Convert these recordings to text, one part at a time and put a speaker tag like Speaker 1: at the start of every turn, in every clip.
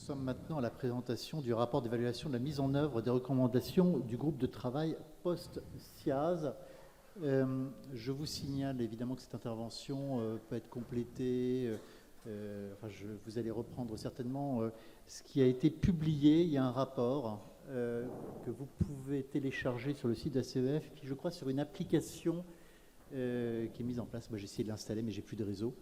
Speaker 1: sommes maintenant à la présentation du rapport d'évaluation de la mise en œuvre des recommandations du groupe de travail post-SIAZ. Je vous signale évidemment que cette intervention peut être complétée. Vous allez reprendre certainement ce qui a été publié. Il y a un rapport que vous pouvez télécharger sur le site de la CEF, et puis je crois sur une application qui est mise en place. Moi j'ai essayé de l'installer, mais j'ai plus de réseau.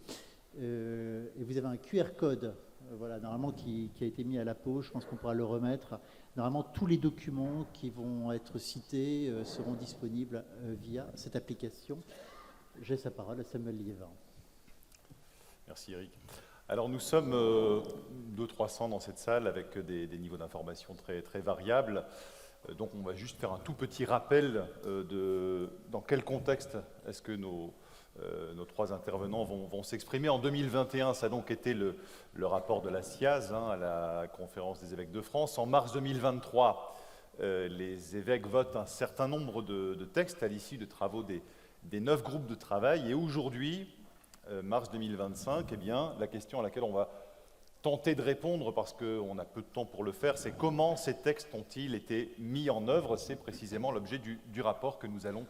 Speaker 1: Et vous avez un QR code, voilà, normalement qui a été mis à la pause. Je pense qu'on pourra le remettre. Normalement, tous les documents qui vont être cités seront disponibles via cette application. J'ai sa parole à Samuel Liévin.
Speaker 2: Merci Eric. Alors nous sommes 200-300 dans cette salle avec des niveaux d'information très, très variables. Donc on va juste faire un tout petit rappel de dans quel contexte est-ce que nos trois intervenants vont s'exprimer. En 2021, ça a donc été le rapport de la SIAZ à la Conférence des évêques de France. En mars 2023, les évêques votent un certain nombre de textes à l'issue de travaux des 9 groupes de travail. Et aujourd'hui, mars 2025, eh bien, la question à laquelle on va tenter de répondre, parce qu'on a peu de temps pour le faire, c'est comment ces textes ont-ils été mis en œuvre. C'est précisément l'objet du rapport que nous allons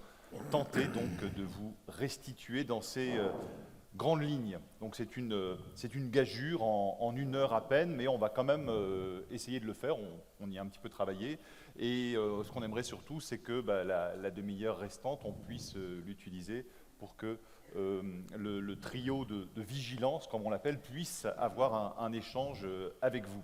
Speaker 2: tenter donc de vous restituer dans ces grandes lignes. Donc c'est une gageure en 1 heure à peine, mais on va quand même essayer de le faire. On y a un petit peu travaillé. Et ce qu'on aimerait surtout, c'est que la demi-heure restante, on puisse l'utiliser pour que le trio de vigilance, comme on l'appelle, puisse avoir un échange avec vous.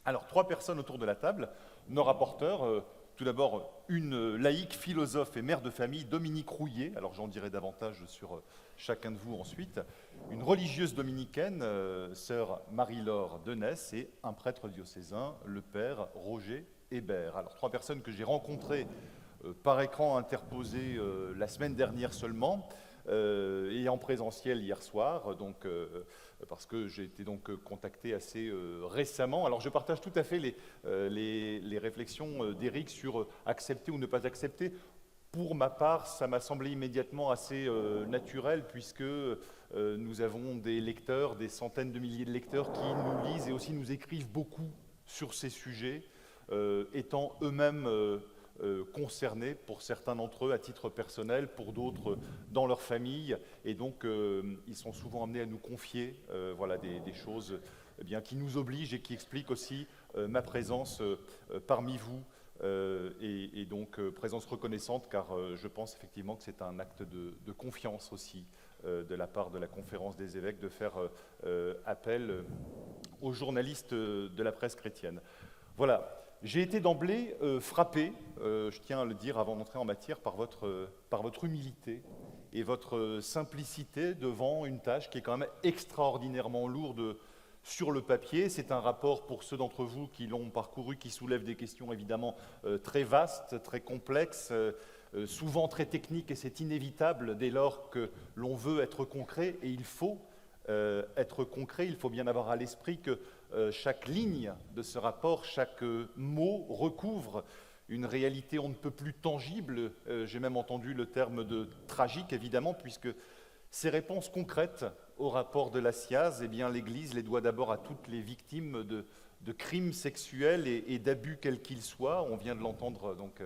Speaker 2: Alors, 3 personnes autour de la table, nos rapporteurs. Tout d'abord, une laïque, philosophe et mère de famille, Dominique Rouillet. Alors, j'en dirai davantage sur chacun de vous ensuite. Une religieuse dominicaine, sœur Marie-Laure Denès, et un prêtre diocésain, le père Roger Hébert. Alors, 3 personnes que j'ai rencontrées par écran interposé la semaine dernière seulement, et en présentiel hier soir, donc, parce que j'ai été donc contacté assez récemment. Alors je partage tout à fait les réflexions d'Éric sur accepter ou ne pas accepter. Pour ma part, ça m'a semblé immédiatement assez naturel, puisque nous avons des lecteurs, des centaines de milliers de lecteurs qui nous lisent et aussi nous écrivent beaucoup sur ces sujets, étant eux-mêmes concernés, pour certains d'entre eux à titre personnel, pour d'autres dans leur famille, et donc ils sont souvent amenés à nous confier voilà, des choses qui nous obligent et qui expliquent aussi ma présence parmi vous, et donc présence reconnaissante, car je pense effectivement que c'est un acte de confiance aussi de la part de la Conférence des évêques de faire appel aux journalistes de la presse chrétienne. Voilà. J'ai été d'emblée frappé, je tiens à le dire avant d'entrer en matière, par votre humilité et votre simplicité devant une tâche qui est quand même extraordinairement lourde sur le papier. C'est un rapport, pour ceux d'entre vous qui l'ont parcouru, qui soulève des questions évidemment très vastes, très complexes, souvent très techniques, et c'est inévitable dès lors que l'on veut être concret, et il faut être concret. Il faut bien avoir à l'esprit que chaque ligne de ce rapport, chaque mot recouvre une réalité on ne peut plus tangible. J'ai même entendu le terme de tragique, évidemment, puisque ces réponses concrètes au rapport de la SIAZ, eh bien, l'Église les doit d'abord à toutes les victimes de crimes sexuels et d'abus quels qu'ils soient. On vient de l'entendre donc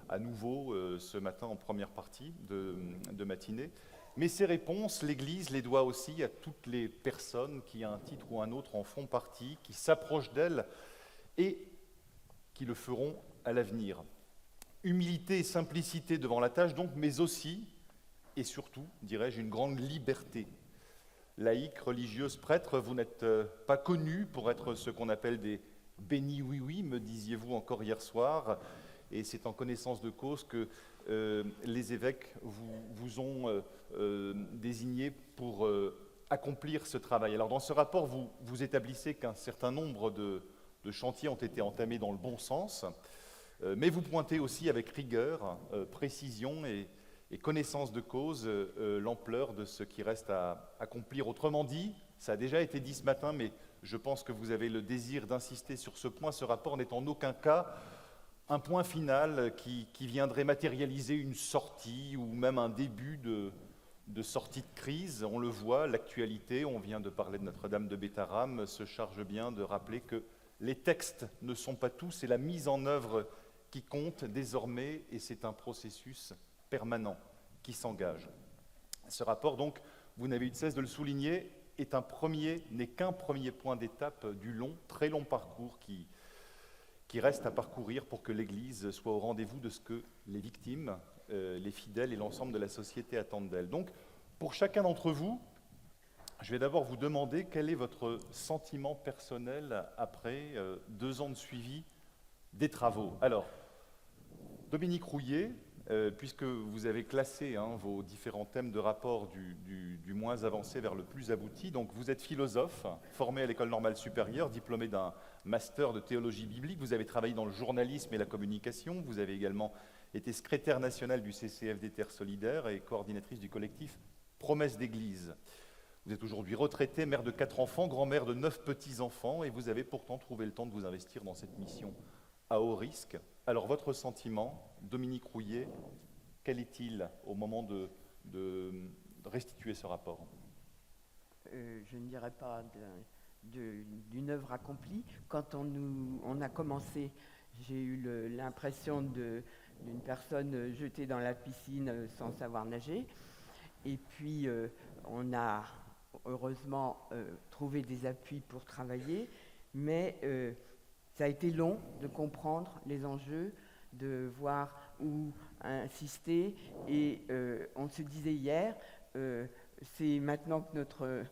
Speaker 2: à nouveau ce matin en première partie de matinée. Mais ces réponses, l'Église les doit aussi à toutes les personnes qui, à un titre ou un autre, en font partie, qui s'approchent d'elles et qui le feront à l'avenir. Humilité et simplicité devant la tâche, donc, mais aussi, et surtout, dirais-je, une grande liberté. Laïque, religieuse, prêtre, vous n'êtes pas connus pour être ce qu'on appelle des bénis oui-oui, me disiez-vous encore hier soir, et c'est en connaissance de cause que les évêques vous ont désigné pour accomplir ce travail. Alors dans ce rapport, vous établissez qu'un certain nombre de chantiers ont été entamés dans le bon sens, mais vous pointez aussi avec rigueur, précision et connaissance de cause l'ampleur de ce qui reste à accomplir. Autrement dit, ça a déjà été dit ce matin, mais je pense que vous avez le désir d'insister sur ce point. Ce rapport n'est en aucun cas un point final qui viendrait matérialiser une sortie ou même un début de sortie de crise. On le voit, l'actualité, on vient de parler de Notre-Dame de Bétharram, se charge bien de rappeler que Les textes ne sont pas tout, c'est la mise en œuvre qui compte désormais, et c'est un processus permanent qui s'engage. Ce rapport, donc, vous n'avez eu de cesse de le souligner, n'est qu'un premier point d'étape du long, très long parcours qui reste à parcourir pour que l'Église soit au rendez-vous de ce que les victimes, les fidèles et l'ensemble de la société attendent d'elle. Donc, pour chacun d'entre vous, je vais d'abord vous demander quel est votre sentiment personnel après 2 ans de suivi des travaux. Alors, Dominique Rouillet, puisque vous avez classé vos différents thèmes de rapport du moins avancé vers le plus abouti, donc vous êtes philosophe, formé à l'École normale supérieure, diplômé d'un master de théologie biblique, vous avez travaillé dans le journalisme et la communication, vous avez également été secrétaire nationale du CCF des Terres Solidaires et coordinatrice du collectif Promesse d'Église. Vous êtes aujourd'hui retraitée, mère de 4 enfants, grand-mère de 9 petits-enfants, et vous avez pourtant trouvé le temps de vous investir dans cette mission à haut risque. Alors, votre sentiment, Dominique Rouillet, quel est-il au moment de restituer ce rapport ?
Speaker 3: Je ne dirais pas d'une œuvre accomplie. Quand on a commencé, j'ai eu l'impression d'une personne jetée dans la piscine sans savoir nager. Et puis, on a heureusement trouvé des appuis pour travailler, mais ça a été long de comprendre les enjeux, de voir où insister. Et on se disait hier, c'est maintenant que notre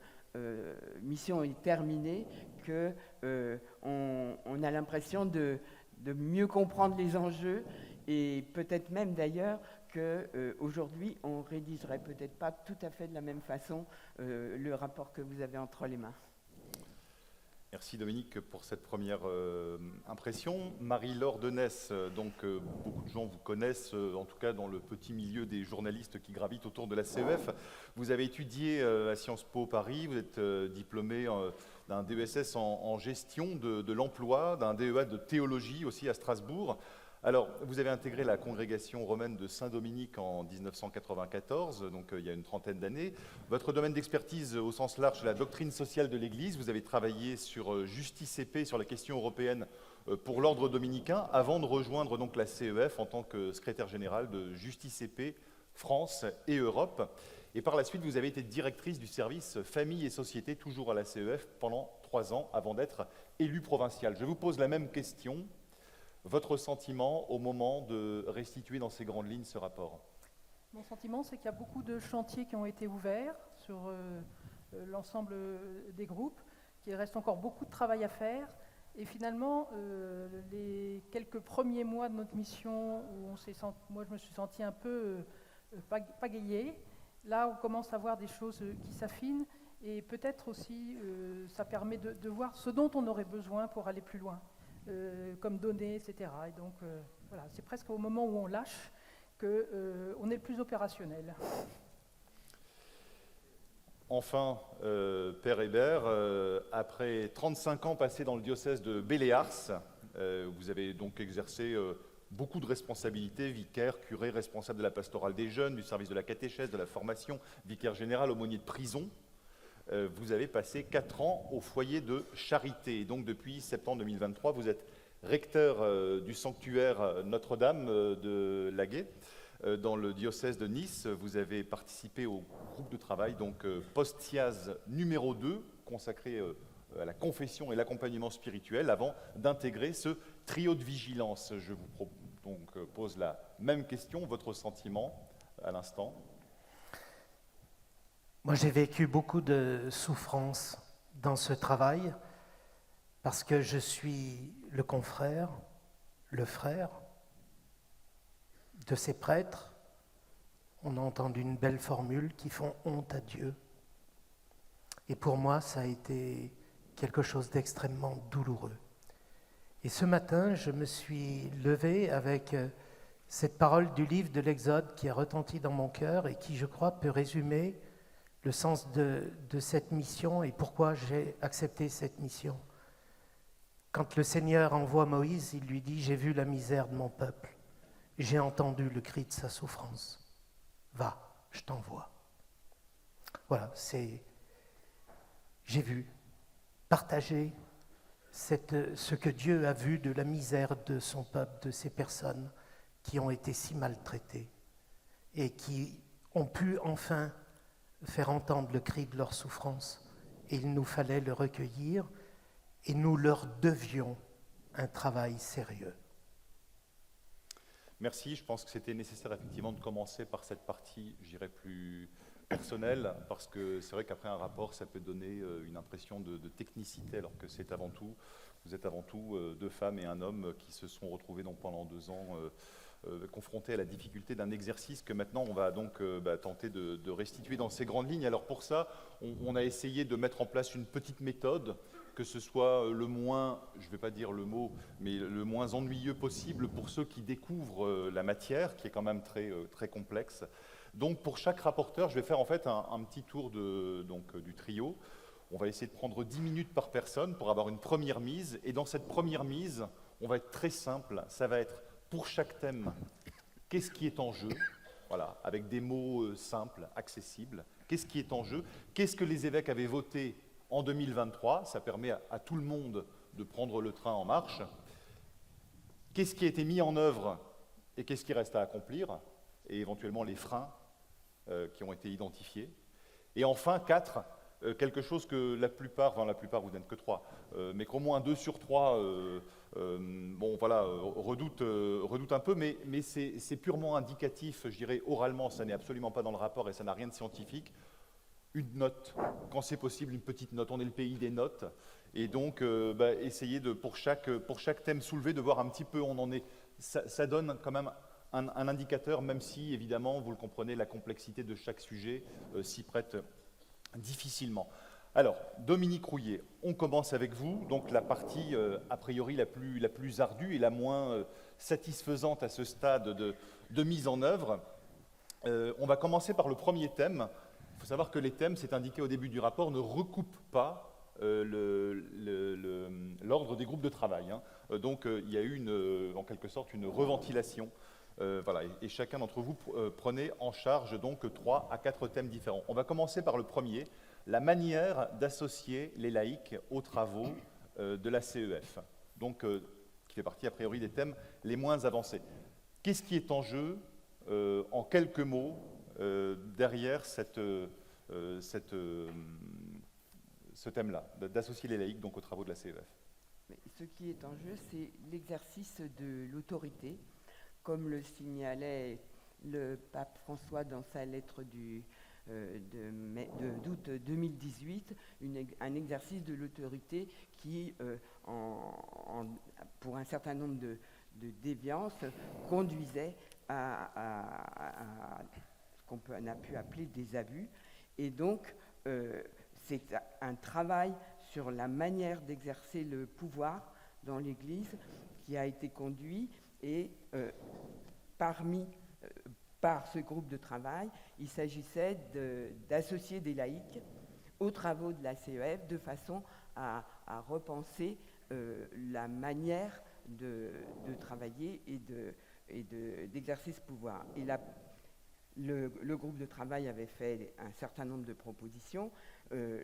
Speaker 3: mission est terminée qu'on a l'impression de mieux comprendre les enjeux, et peut-être même d'ailleurs qu'aujourd'hui on ne rédigerait peut-être pas tout à fait de la même façon le rapport que vous avez entre les mains.
Speaker 2: Merci Dominique pour cette première impression. Marie-Laure Denesse, donc beaucoup de gens vous connaissent, en tout cas dans le petit milieu des journalistes qui gravitent autour de la CEF. Vous avez étudié à Sciences Po Paris, vous êtes diplômé d'un DESS en gestion de l'emploi, d'un DEA de théologie aussi à Strasbourg. Alors, vous avez intégré la congrégation romaine de Saint-Dominique en 1994, donc il y a une trentaine d'années. Votre domaine d'expertise au sens large, c'est la doctrine sociale de l'Église. Vous avez travaillé sur Justice EP, sur la question européenne pour l'ordre dominicain, avant de rejoindre donc la CEF en tant que secrétaire général de Justice EP France et Europe. Et par la suite, vous avez été directrice du service Famille et Société, toujours à la CEF, pendant 3 ans, avant d'être élue provinciale. Je vous pose la même question. Votre sentiment au moment de restituer dans ces grandes lignes ce rapport ?
Speaker 4: Mon sentiment, c'est qu'il y a beaucoup de chantiers qui ont été ouverts sur l'ensemble des groupes, qu'il reste encore beaucoup de travail à faire. Et finalement, les quelques premiers mois de notre mission, où moi je me suis sentie un peu pagayée, là on commence à voir des choses qui s'affinent, et peut-être aussi ça permet de voir ce dont on aurait besoin pour aller plus loin. Comme données, etc. Et donc, voilà, c'est presque au moment où on lâche qu'on est le plus opérationnel.
Speaker 2: Enfin, Père Hébert, après 35 ans passés dans le diocèse de Béléars, vous avez donc exercé beaucoup de responsabilités, vicaire, curé, responsable de la pastorale des jeunes, du service de la catéchèse, de la formation, vicaire général, aumônier de prison. Vous avez passé 4 ans au foyer de charité. Et donc depuis septembre 2023, vous êtes recteur du sanctuaire Notre-Dame de Laguet, dans le diocèse de Nice. Vous avez participé au groupe de travail, donc Post-Siaz numéro 2, consacré à la confession et l'accompagnement spirituel, avant d'intégrer ce trio de vigilance. Je vous pose la même question, votre sentiment à l'instant ?
Speaker 5: Moi, j'ai vécu beaucoup de souffrance dans ce travail parce que je suis le confrère, le frère de ces prêtres. On a entendu une belle formule qui font honte à Dieu. Et pour moi, ça a été quelque chose d'extrêmement douloureux. Et ce matin, je me suis levé avec cette parole du livre de l'Exode qui a retenti dans mon cœur et qui, je crois, peut résumer le sens de cette mission et pourquoi j'ai accepté cette mission. Quand le Seigneur envoie Moïse, il lui dit « J'ai vu la misère de mon peuple, j'ai entendu le cri de sa souffrance. Va, je t'envoie. » Voilà, j'ai vu, partagé, ce que Dieu a vu de la misère de son peuple, de ces personnes qui ont été si maltraitées et qui ont pu enfin faire entendre le cri de leur souffrance. Et il nous fallait le recueillir et nous leur devions un travail sérieux.
Speaker 2: Merci, je pense que c'était nécessaire effectivement de commencer par cette partie, je dirais, plus personnelle, parce que c'est vrai qu'après un rapport, ça peut donner une impression de technicité, alors que c'est avant tout, vous êtes avant tout deux femmes et un homme qui se sont retrouvés donc, pendant 2 ans confrontés à la difficulté d'un exercice que maintenant on va donc tenter de restituer dans ces grandes lignes. Alors pour ça, on a essayé de mettre en place une petite méthode, que ce soit le moins, je ne vais pas dire le mot, mais le moins ennuyeux possible pour ceux qui découvrent la matière, qui est quand même très complexe. Donc pour chaque rapporteur, je vais faire en fait un petit tour du trio. On va essayer de prendre 10 minutes par personne pour avoir une première mise. Et dans cette première mise, on va être très simple. Ça va être pour chaque thème, qu'est-ce qui est en jeu? Voilà, avec des mots simples, accessibles. Qu'est-ce qui est en jeu? Qu'est-ce que les évêques avaient voté en 2023? Ça permet à tout le monde de prendre le train en marche. Qu'est-ce qui a été mis en œuvre et qu'est-ce qui reste à accomplir? Et éventuellement les freins qui ont été identifiés. Et enfin, 4, quelque chose que la plupart, vous n'êtes que 3, mais qu'au moins 2 sur 3 redoutent un peu, mais c'est purement indicatif, je dirais, oralement, ça n'est absolument pas dans le rapport et ça n'a rien de scientifique. Une note, quand c'est possible, une petite note. On est le pays des notes. Et donc, essayer pour chaque thème soulevé, de voir un petit peu où on en est. Ça donne quand même un indicateur, même si, évidemment, vous le comprenez, la complexité de chaque sujet s'y prête difficilement. Alors, Dominique Rouillet, on commence avec vous. Donc, la partie, a priori, la plus ardue et la moins satisfaisante à ce stade de mise en œuvre. On va commencer par le premier thème. Il faut savoir que les thèmes, c'est indiqué au début du rapport, ne recoupent pas l'ordre des groupes de travail. Hein. Donc, il y a eu en quelque sorte une reventilation. Voilà, et chacun d'entre vous prenez en charge donc 3 à 4 thèmes différents. On va commencer par le premier, la manière d'associer les laïcs aux travaux de la CEF, donc qui fait partie a priori des thèmes les moins avancés. Qu'est-ce qui est en jeu, en quelques mots, derrière ce thème-là, d'associer les laïcs donc aux travaux de la CEF?
Speaker 3: Mais ce qui est en jeu, c'est l'exercice de l'autorité, comme le signalait le pape François dans sa lettre d'août 2018, un exercice de l'autorité qui, pour un certain nombre de déviances, conduisait à ce qu'on a pu appeler des abus. Et donc, c'est un travail sur la manière d'exercer le pouvoir dans l'Église qui a été conduit. Et par ce groupe de travail, il s'agissait d'associer des laïcs aux travaux de la CEF de façon à repenser la manière de travailler et d'exercer ce pouvoir. Et le groupe de travail avait fait un certain nombre de propositions.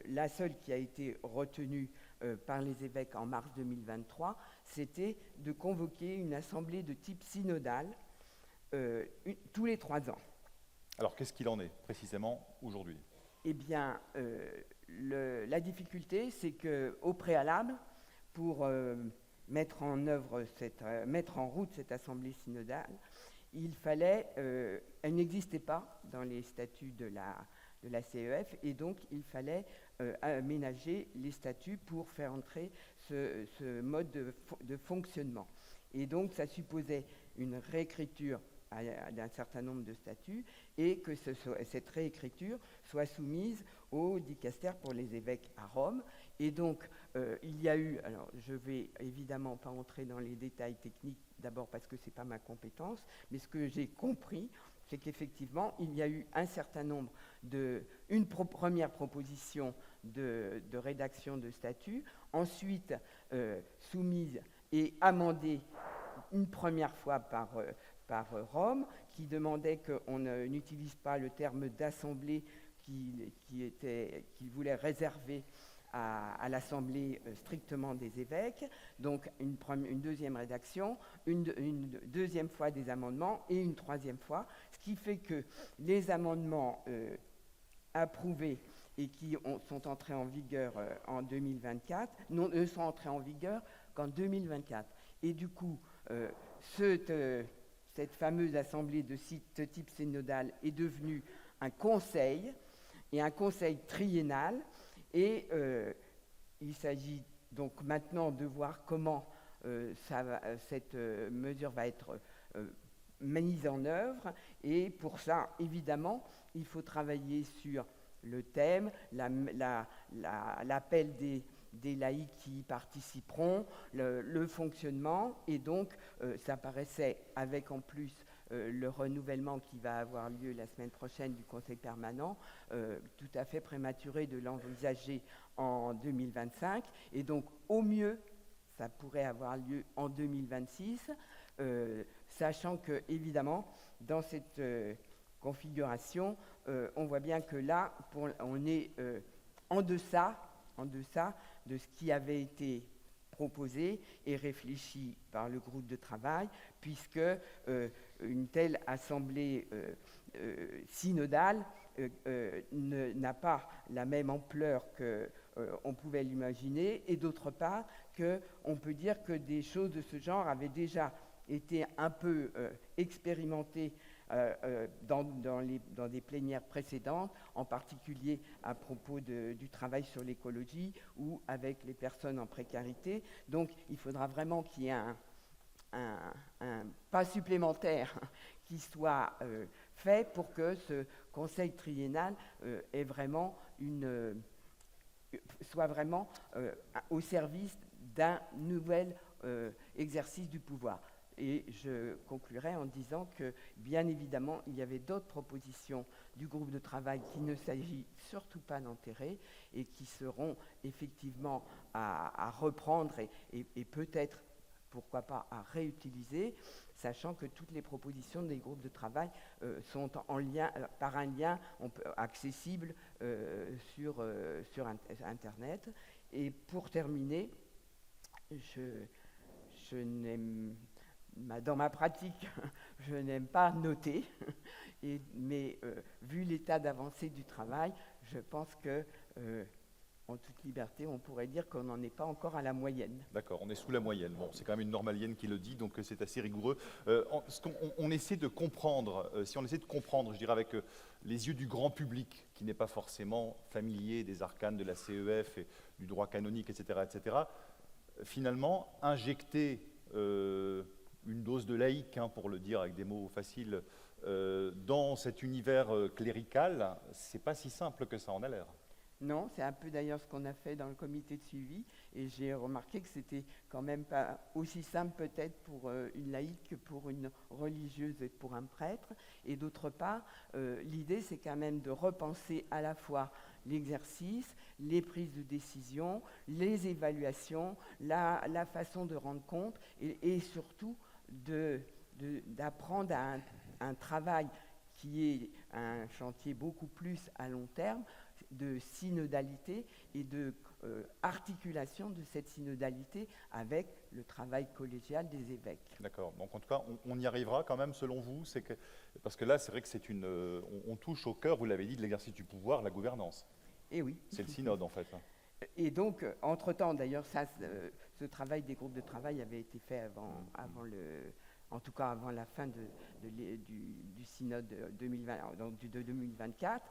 Speaker 3: La seule qui a été retenue par les évêques en mars 2023, c'était de convoquer une assemblée de type synodal tous les 3 ans.
Speaker 2: Alors, qu'est-ce qu'il en est précisément aujourd'hui?
Speaker 3: Eh bien, la difficulté, c'est qu'au préalable, pour mettre en route cette assemblée synodale, il fallait, elle n'existait pas dans les statuts de la CEF, et donc il fallait aménager les statuts pour faire entrer ce mode de fonctionnement. Et donc ça supposait une réécriture d'un certain nombre de statuts et que cette réécriture soit soumise au dicaster pour les évêques à Rome. Et donc il y a eu, alors je ne vais évidemment pas entrer dans les détails techniques, d'abord parce que ce n'est pas ma compétence, mais ce que j'ai compris, c'est qu'effectivement, il y a eu un certain nombre une première proposition de rédaction de statut, ensuite soumise et amendée une première fois par Rome, qui demandait qu'on n'utilise pas le terme d'assemblée qu'il voulait réserver à l'Assemblée strictement des évêques, donc une deuxième rédaction, une deuxième fois des amendements et une troisième fois, ce qui fait que les amendements approuvés et qui sont entrés en vigueur en 2024 ne sont entrés en vigueur qu'en 2024. Et du coup, cette fameuse assemblée de ce type synodal est devenue un conseil, et un conseil triennal, et il s'agit donc maintenant de voir comment cette mesure va être mise en œuvre, et pour ça, évidemment, il faut travailler sur le thème, l'appel des laïcs qui y participeront, le fonctionnement, et donc ça paraissait, avec en plus le renouvellement qui va avoir lieu la semaine prochaine du Conseil permanent, tout à fait prématuré de l'envisager en 2025, et donc au mieux, ça pourrait avoir lieu en 2026, sachant que, évidemment, dans cette configuration, on voit bien que là, on est en deçà de ce qui avait été proposé et réfléchi par le groupe de travail, puisque une telle assemblée synodale n'a pas la même ampleur qu'on pouvait l'imaginer, et d'autre part, qu'on peut dire que des choses de ce genre avaient déjà été un peu expérimentées dans des plénières précédentes, en particulier à propos du travail sur l'écologie ou avec les personnes en précarité. Donc il faudra vraiment qu'il y ait un pas supplémentaire qui soit fait pour que ce conseil triennal soit vraiment au service d'un nouvel exercice du pouvoir. Et je conclurai en disant que, bien évidemment, il y avait d'autres propositions du groupe de travail qu'il ne s'agit surtout pas d'enterrer et qui seront effectivement à reprendre et peut-être, pourquoi pas, à réutiliser, sachant que toutes les propositions des groupes de travail sont en lien, par un lien accessible sur Internet. Et pour terminer, dans ma pratique, je n'aime pas noter, mais vu l'état d'avancée du travail, je pense que, en toute liberté, on pourrait dire qu'on n'en est pas encore à la moyenne.
Speaker 2: D'accord, on est sous la moyenne. Bon, c'est quand même une normalienne qui le dit, donc c'est assez rigoureux. On essaie de comprendre, si on essaie de comprendre, je dirais avec les yeux du grand public, qui n'est pas forcément familier des arcanes de la CEF et du droit canonique, etc., finalement, injecter une dose de laïque, pour le dire avec des mots faciles, dans cet univers clérical, c'est pas si simple que ça en a l'air.
Speaker 3: Non, c'est un peu d'ailleurs ce qu'on a fait dans le comité de suivi, et j'ai remarqué que c'était quand même pas aussi simple peut-être pour une laïque que pour une religieuse et pour un prêtre. Et d'autre part, l'idée c'est quand même de repenser à la fois l'exercice, les prises de décision, les évaluations, la façon de rendre compte, et surtout d'apprendre à un travail qui est un chantier beaucoup plus à long terme, de synodalité et de articulation de cette synodalité avec le travail collégial des évêques.
Speaker 2: D'accord. Donc en tout cas, on y arrivera quand même, selon vous, parce que là, c'est vrai que on touche au cœur, vous l'avez dit, de l'exercice du pouvoir, la gouvernance.
Speaker 3: Et oui.
Speaker 2: C'est le synode, en fait.
Speaker 3: Et donc, entre-temps, d'ailleurs, ce travail des groupes de travail avait été fait en tout cas avant la fin du synode 2020, donc de 2024.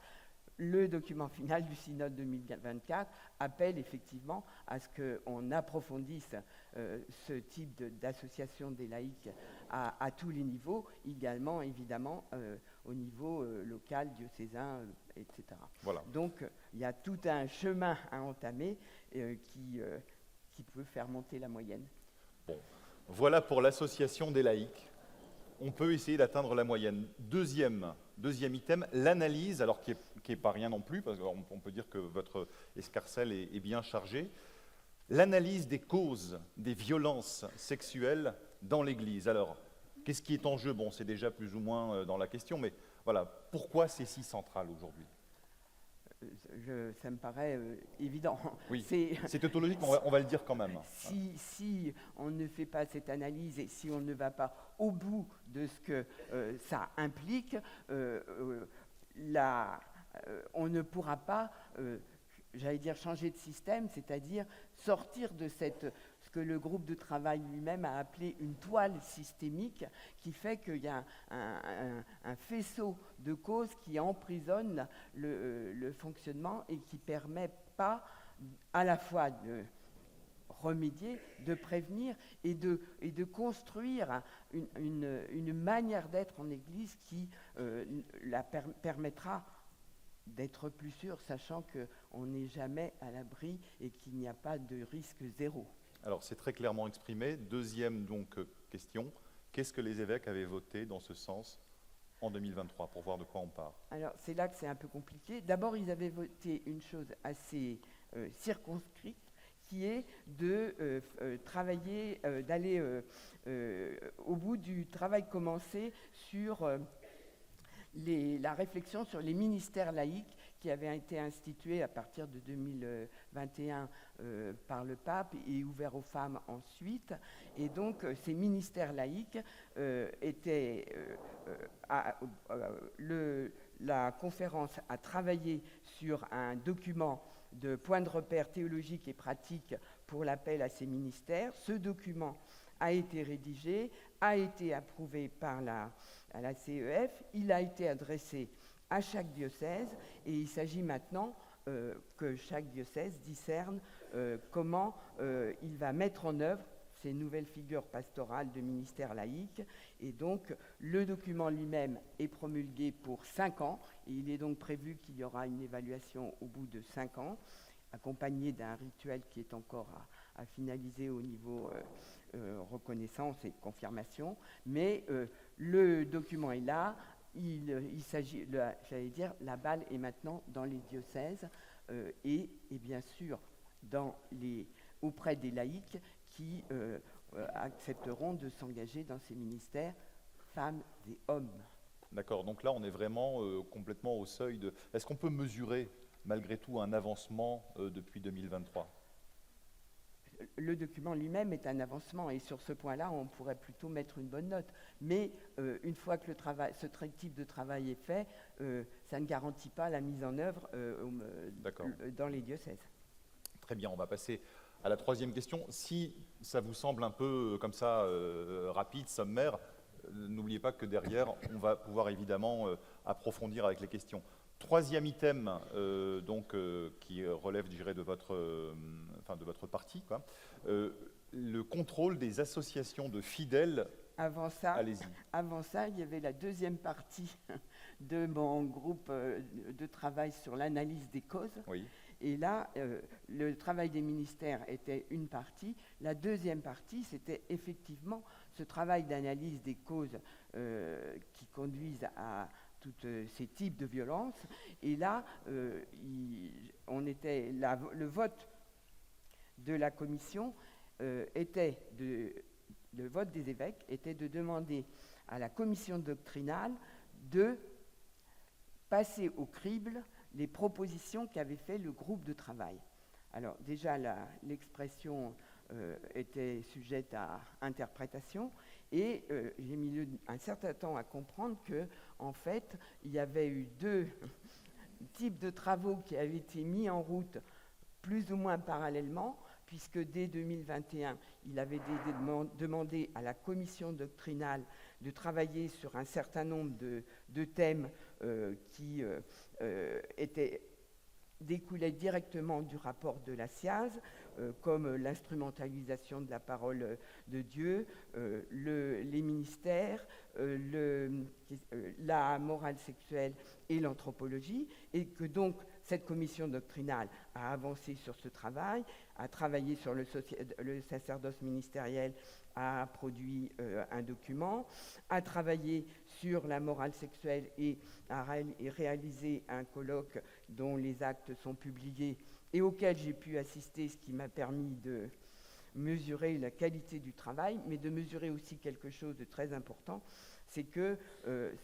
Speaker 3: Le document final du synode 2024 appelle effectivement à ce qu'on approfondisse ce type d'association des laïcs à tous les niveaux, également évidemment au niveau local, diocésain, etc.
Speaker 2: Voilà.
Speaker 3: Donc il y a tout un chemin à entamer qui peut faire monter la moyenne.
Speaker 2: Bon, voilà pour l'association des laïcs. On peut essayer d'atteindre la moyenne. Deuxième item, l'analyse, alors qui est pas rien non plus, parce qu'on peut dire que votre escarcelle est bien chargée. L'analyse des causes des violences sexuelles dans l'Église. Alors, qu'est-ce qui est en jeu? Bon, c'est déjà plus ou moins dans la question, mais voilà, pourquoi c'est si central aujourd'hui?
Speaker 3: ça me paraît évident.
Speaker 2: Oui,
Speaker 3: C'est-
Speaker 2: c'est tautologique, mais on va le dire quand même.
Speaker 3: Si on ne fait pas cette analyse et si on ne va pas au bout de ce que ça implique, on ne pourra pas, j'allais dire, changer de système, c'est-à-dire sortir de ce que le groupe de travail lui-même a appelé une toile systémique, qui fait qu'il y a un faisceau de causes qui emprisonne le fonctionnement et qui ne permet pas à la fois de remédier, de prévenir et de construire une manière d'être en Église qui permettra d'être plus sûr, sachant qu'on n'est jamais à l'abri et qu'il n'y a pas de risque zéro.
Speaker 2: Alors, c'est très clairement exprimé. Deuxième donc question, qu'est-ce que les évêques avaient voté dans ce sens en 2023, pour voir de quoi on parle?
Speaker 3: Alors, c'est là que c'est un peu compliqué. D'abord, ils avaient voté une chose assez circonscrite, qui est de travailler, d'aller au bout du travail commencé sur la réflexion sur les ministères laïques qui avaient été institués à partir de 2021 par le pape et ouverts aux femmes ensuite. Et donc, ces ministères laïques la conférence a travaillé sur un document de points de repère théologiques et pratiques pour l'appel à ces ministères. Ce document a été rédigé, a été approuvé par la CEF, il a été adressé à chaque diocèse et il s'agit maintenant que chaque diocèse discerne comment il va mettre en œuvre ces nouvelles figures pastorales de ministère laïque. Et donc, le document lui-même est promulgué pour 5 ans. Et il est donc prévu qu'il y aura une évaluation au bout de 5 ans, accompagnée d'un rituel qui est encore à finaliser au niveau reconnaissance et confirmation. Mais le document est là. Il s'agit, j'allais dire, la balle est maintenant dans les diocèses et bien sûr auprès des laïcs qui accepteront de s'engager dans ces ministères, femmes et hommes.
Speaker 2: D'accord, donc là on est vraiment complètement au seuil de... Est-ce qu'on peut mesurer malgré tout un avancement depuis 2023 ?
Speaker 3: Le document lui-même est un avancement et sur ce point-là, on pourrait plutôt mettre une bonne note. Mais une fois que ce type de travail est fait, ça ne garantit pas la mise en œuvre dans les diocèses.
Speaker 2: Très bien, on va passer à la troisième question. Si ça vous semble un peu comme ça rapide, sommaire, n'oubliez pas que derrière, on va pouvoir évidemment approfondir avec les questions. Troisième item qui relève, je dirais, de votre partie, quoi. Le contrôle des associations de fidèles.
Speaker 3: Avant ça, il y avait la deuxième partie de mon groupe de travail sur l'analyse des causes.
Speaker 2: Oui.
Speaker 3: Et là, le travail des ministères était une partie. La deuxième partie, c'était effectivement ce travail d'analyse des causes qui conduisent à tous ces types de violences. Et là, le vote de la commission le vote des évêques était de demander à la commission doctrinale de passer au crible les propositions qu'avait fait le groupe de travail. Alors déjà, l'expression était sujette à interprétation et j'ai mis un certain temps à comprendre que, en fait, il y avait eu 2 types de travaux qui avaient été mis en route plus ou moins parallèlement, puisque dès 2021, il avait demandé à la commission doctrinale de travailler sur un certain nombre de thèmes qui découlaient directement du rapport de la SIAZ, comme l'instrumentalisation de la parole de Dieu, les ministères, la morale sexuelle et l'anthropologie, et que donc cette commission doctrinale a avancé sur ce travail, a travaillé sur le sacerdoce ministériel, a produit un document, a travaillé sur la morale sexuelle et a réalisé un colloque dont les actes sont publiés et auquel j'ai pu assister, ce qui m'a permis de mesurer la qualité du travail, mais de mesurer aussi quelque chose de très important, c'est que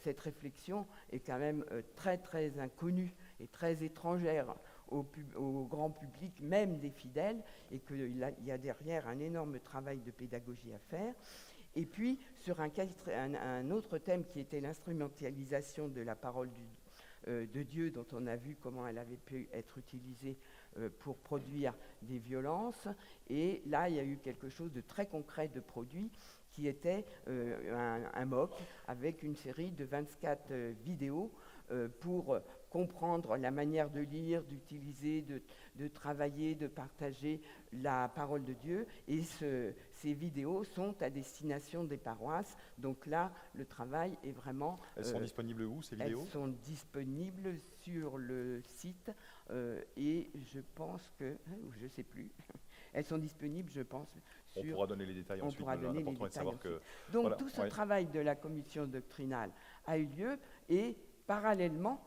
Speaker 3: cette réflexion est quand même très très inconnue est très étrangère au grand public, même des fidèles, et qu'il y a derrière un énorme travail de pédagogie à faire. Et puis, sur un autre thème qui était l'instrumentalisation de la parole de Dieu, dont on a vu comment elle avait pu être utilisée pour produire des violences. Et là, il y a eu quelque chose de très concret de produit, qui était un MOOC avec une série de 24 vidéos pour comprendre la manière de lire, d'utiliser, de travailler, de partager la parole de Dieu. Et ces vidéos sont à destination des paroisses. Donc là, le travail est vraiment...
Speaker 2: Elles sont disponibles où, ces vidéos?
Speaker 3: Elles sont disponibles sur le site et je pense que... je ne sais plus. Elles sont disponibles, je pense,
Speaker 2: on pourra donner les détails ensuite.
Speaker 3: On pourra donner les détails ensuite. Donc
Speaker 2: voilà,
Speaker 3: tout ce travail de la commission doctrinale a eu lieu et parallèlement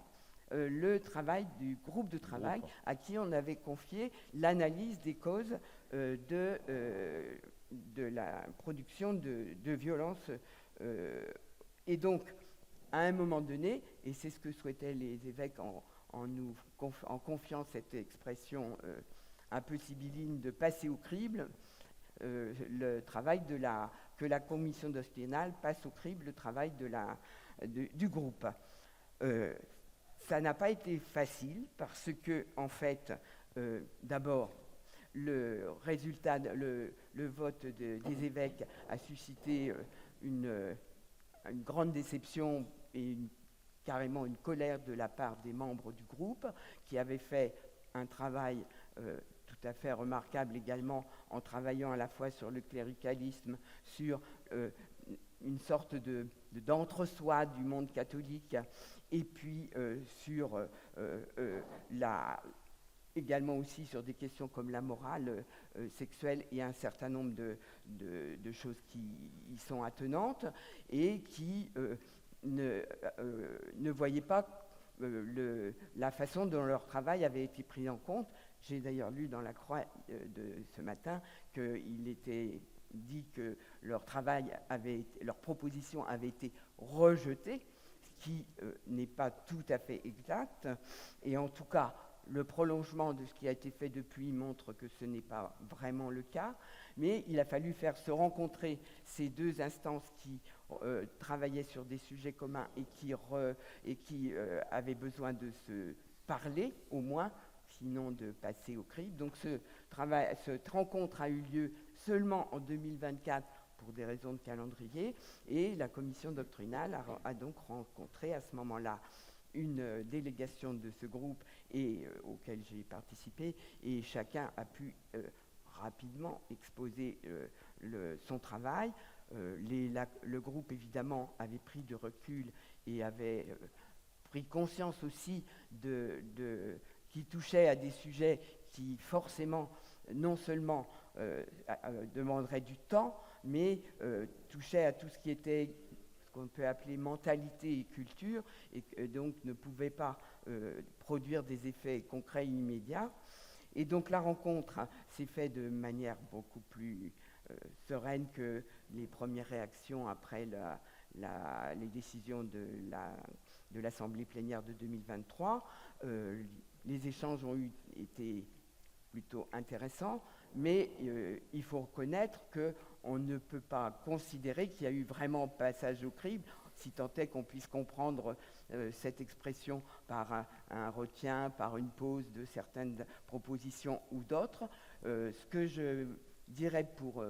Speaker 3: le travail du groupe de travail à qui on avait confié l'analyse des causes de la production de violences. Et donc, à un moment donné, et c'est ce que souhaitaient les évêques en confiant cette expression un peu sibylline de passer au crible, le travail que la commission doctrinale passe au crible le travail du groupe. Ça n'a pas été facile parce que, en fait, d'abord, le résultat, le vote des évêques a suscité une grande déception et carrément une colère de la part des membres du groupe qui avaient fait un travail tout à fait remarquable également en travaillant à la fois sur le cléricalisme, sur une sorte d'entre-soi du monde catholique, et puis également aussi sur des questions comme la morale sexuelle et un certain nombre de choses qui y sont attenantes et qui ne voyaient pas la façon dont leur travail avait été pris en compte. J'ai d'ailleurs lu dans la Croix de ce matin qu'il était dit que leur proposition avait été rejetée, ce qui n'est pas tout à fait exact. Et en tout cas, le prolongement de ce qui a été fait depuis montre que ce n'est pas vraiment le cas. Mais il a fallu faire se rencontrer ces deux instances qui travaillaient sur des sujets communs et qui avaient besoin de se parler, au moins, sinon de passer au crible. Donc cette rencontre a eu lieu seulement en 2024 pour des raisons de calendrier, et la commission doctrinale a donc rencontré à ce moment-là une délégation de ce groupe auquel j'ai participé, et chacun a pu rapidement exposer son travail. Le groupe, évidemment, avait pris du recul et avait pris conscience aussi qui touchait à des sujets qui, forcément, non seulement demanderaient du temps, mais touchaient à tout ce qui était ce qu'on peut appeler mentalité et culture, et donc ne pouvaient pas produire des effets concrets et immédiats. Et donc la rencontre s'est faite de manière beaucoup plus sereine que les premières réactions après les décisions de l'Assemblée plénière de 2023. Les échanges ont été plutôt intéressants, mais il faut reconnaître qu'on ne peut pas considérer qu'il y a eu vraiment passage au crible, si tant est qu'on puisse comprendre cette expression par un retien, par une pause de certaines propositions ou d'autres. Ce que je dirais pour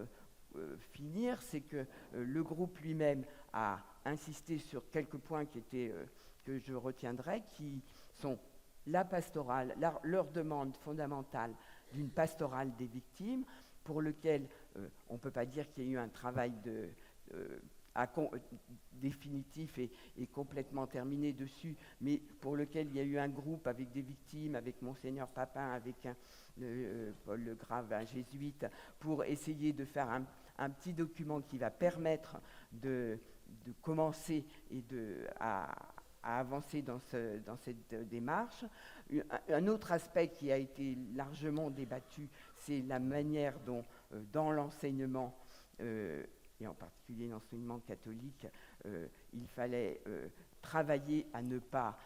Speaker 3: finir, c'est que le groupe lui-même a insisté sur quelques points que je retiendrai, qui sont la pastorale, leur demande fondamentale d'une pastorale des victimes, pour lequel on ne peut pas dire qu'il y ait eu un travail définitif et complètement terminé dessus, mais pour lequel il y a eu un groupe avec des victimes, avec Monseigneur Papin, avec Paul Le Grave, un jésuite, pour essayer de faire un petit document qui va permettre de commencer et à avancer dans cette démarche. Un autre aspect qui a été largement débattu, c'est la manière dont, dans l'enseignement, et en particulier l'enseignement catholique, il fallait travailler à ne pas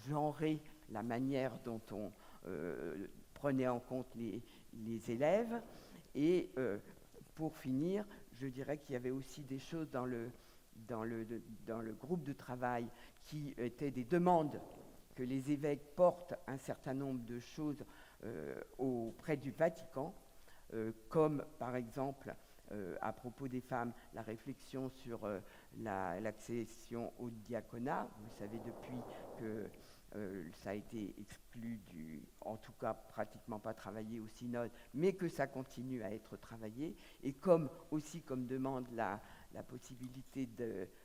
Speaker 3: genrer la manière dont on prenait en compte les élèves. Et pour finir, je dirais qu'il y avait aussi des choses dans le groupe de travail qui étaient des demandes que les évêques portent un certain nombre de choses auprès du Vatican, comme par exemple, à propos des femmes, la réflexion sur l'accession au diaconat. Vous savez depuis que ça a été exclu en tout cas pratiquement pas travaillé au synode, mais que ça continue à être travaillé, et comme demande la possibilité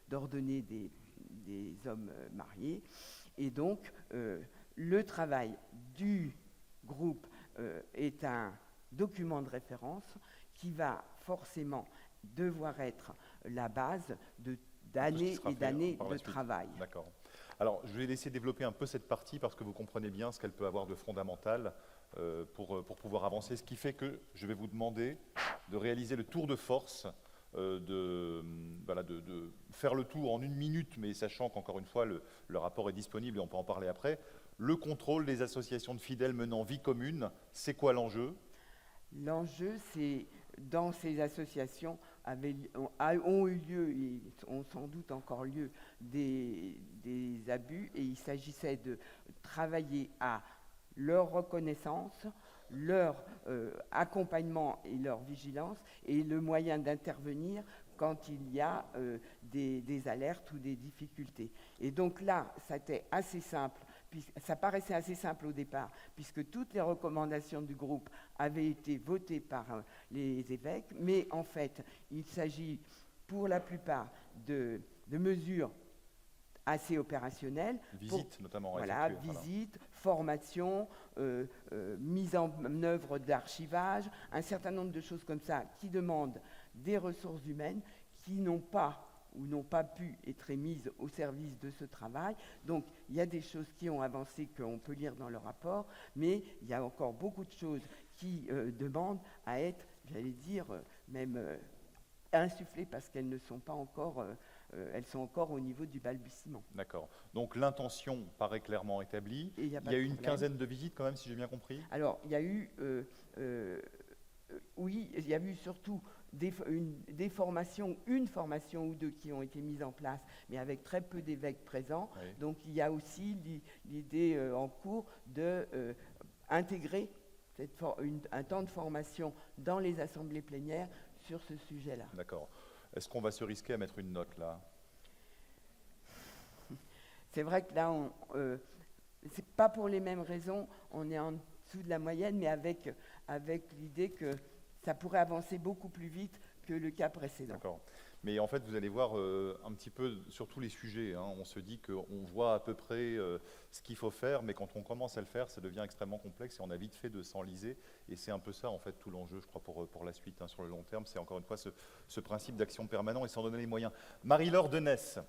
Speaker 3: d'ordonner des hommes mariés. Et donc, le travail du groupe est un document de référence qui va forcément devoir être la base d'années et d'années de travail.
Speaker 2: D'accord. Alors, je vais laisser développer un peu cette partie parce que vous comprenez bien ce qu'elle peut avoir de fondamental pour pouvoir avancer. Ce qui fait que je vais vous demander de réaliser le tour de force, de faire le tour en 1 minute, mais sachant qu'encore une fois, le rapport est disponible et on peut en parler après. Le contrôle des associations de fidèles menant vie commune, c'est quoi l'enjeu ?
Speaker 3: L'enjeu, c'est dans ces associations ont eu lieu et ont sans doute encore lieu des abus, et il s'agissait de travailler à leur reconnaissance, leur accompagnement et leur vigilance, et le moyen d'intervenir quand il y a des alertes ou des difficultés. Et donc là, c'était assez simple. Ça paraissait assez simple au départ, puisque toutes les recommandations du groupe avaient été votées par les évêques, mais en fait, il s'agit pour la plupart de mesures assez opérationnelles.
Speaker 2: Visite notamment.
Speaker 3: Voilà, visite, formation, mise en œuvre d'archivage, un certain nombre de choses comme ça qui demandent des ressources humaines qui n'ont pas pu être mises au service de ce travail. Donc, il y a des choses qui ont avancé qu'on peut lire dans le rapport, mais il y a encore beaucoup de choses qui demandent à être, j'allais dire, même insufflées parce qu'elles ne sont pas encore, elles sont encore au niveau du balbutiement.
Speaker 2: D'accord. Donc, l'intention paraît clairement établie. Il y a eu une quinzaine de visites quand même, si j'ai bien compris.
Speaker 3: Alors, il y a eu, oui, il y a eu surtout une formation ou deux qui ont été mises en place, mais avec très peu d'évêques présents.
Speaker 2: Oui.
Speaker 3: Donc il y a aussi l'idée en cours d'intégrer un temps de formation dans les assemblées plénières sur ce sujet-là.
Speaker 2: D'accord. Est-ce qu'on va se risquer à mettre une note là ?
Speaker 3: C'est vrai que là, c'est pas pour les mêmes raisons, on est en dessous de la moyenne, mais avec l'idée que ça pourrait avancer beaucoup plus vite que le cas précédent.
Speaker 2: D'accord. Mais en fait, vous allez voir un petit peu sur tous les sujets. Hein, on se dit qu'on voit à peu près ce qu'il faut faire, mais quand on commence à le faire, ça devient extrêmement complexe et on a vite fait de s'enliser. Et c'est un peu ça, en fait, tout l'enjeu, je crois, pour la suite, hein, sur le long terme. C'est encore une fois ce principe d'action permanent et s'en donner les moyens. Marie-Laure Denesse.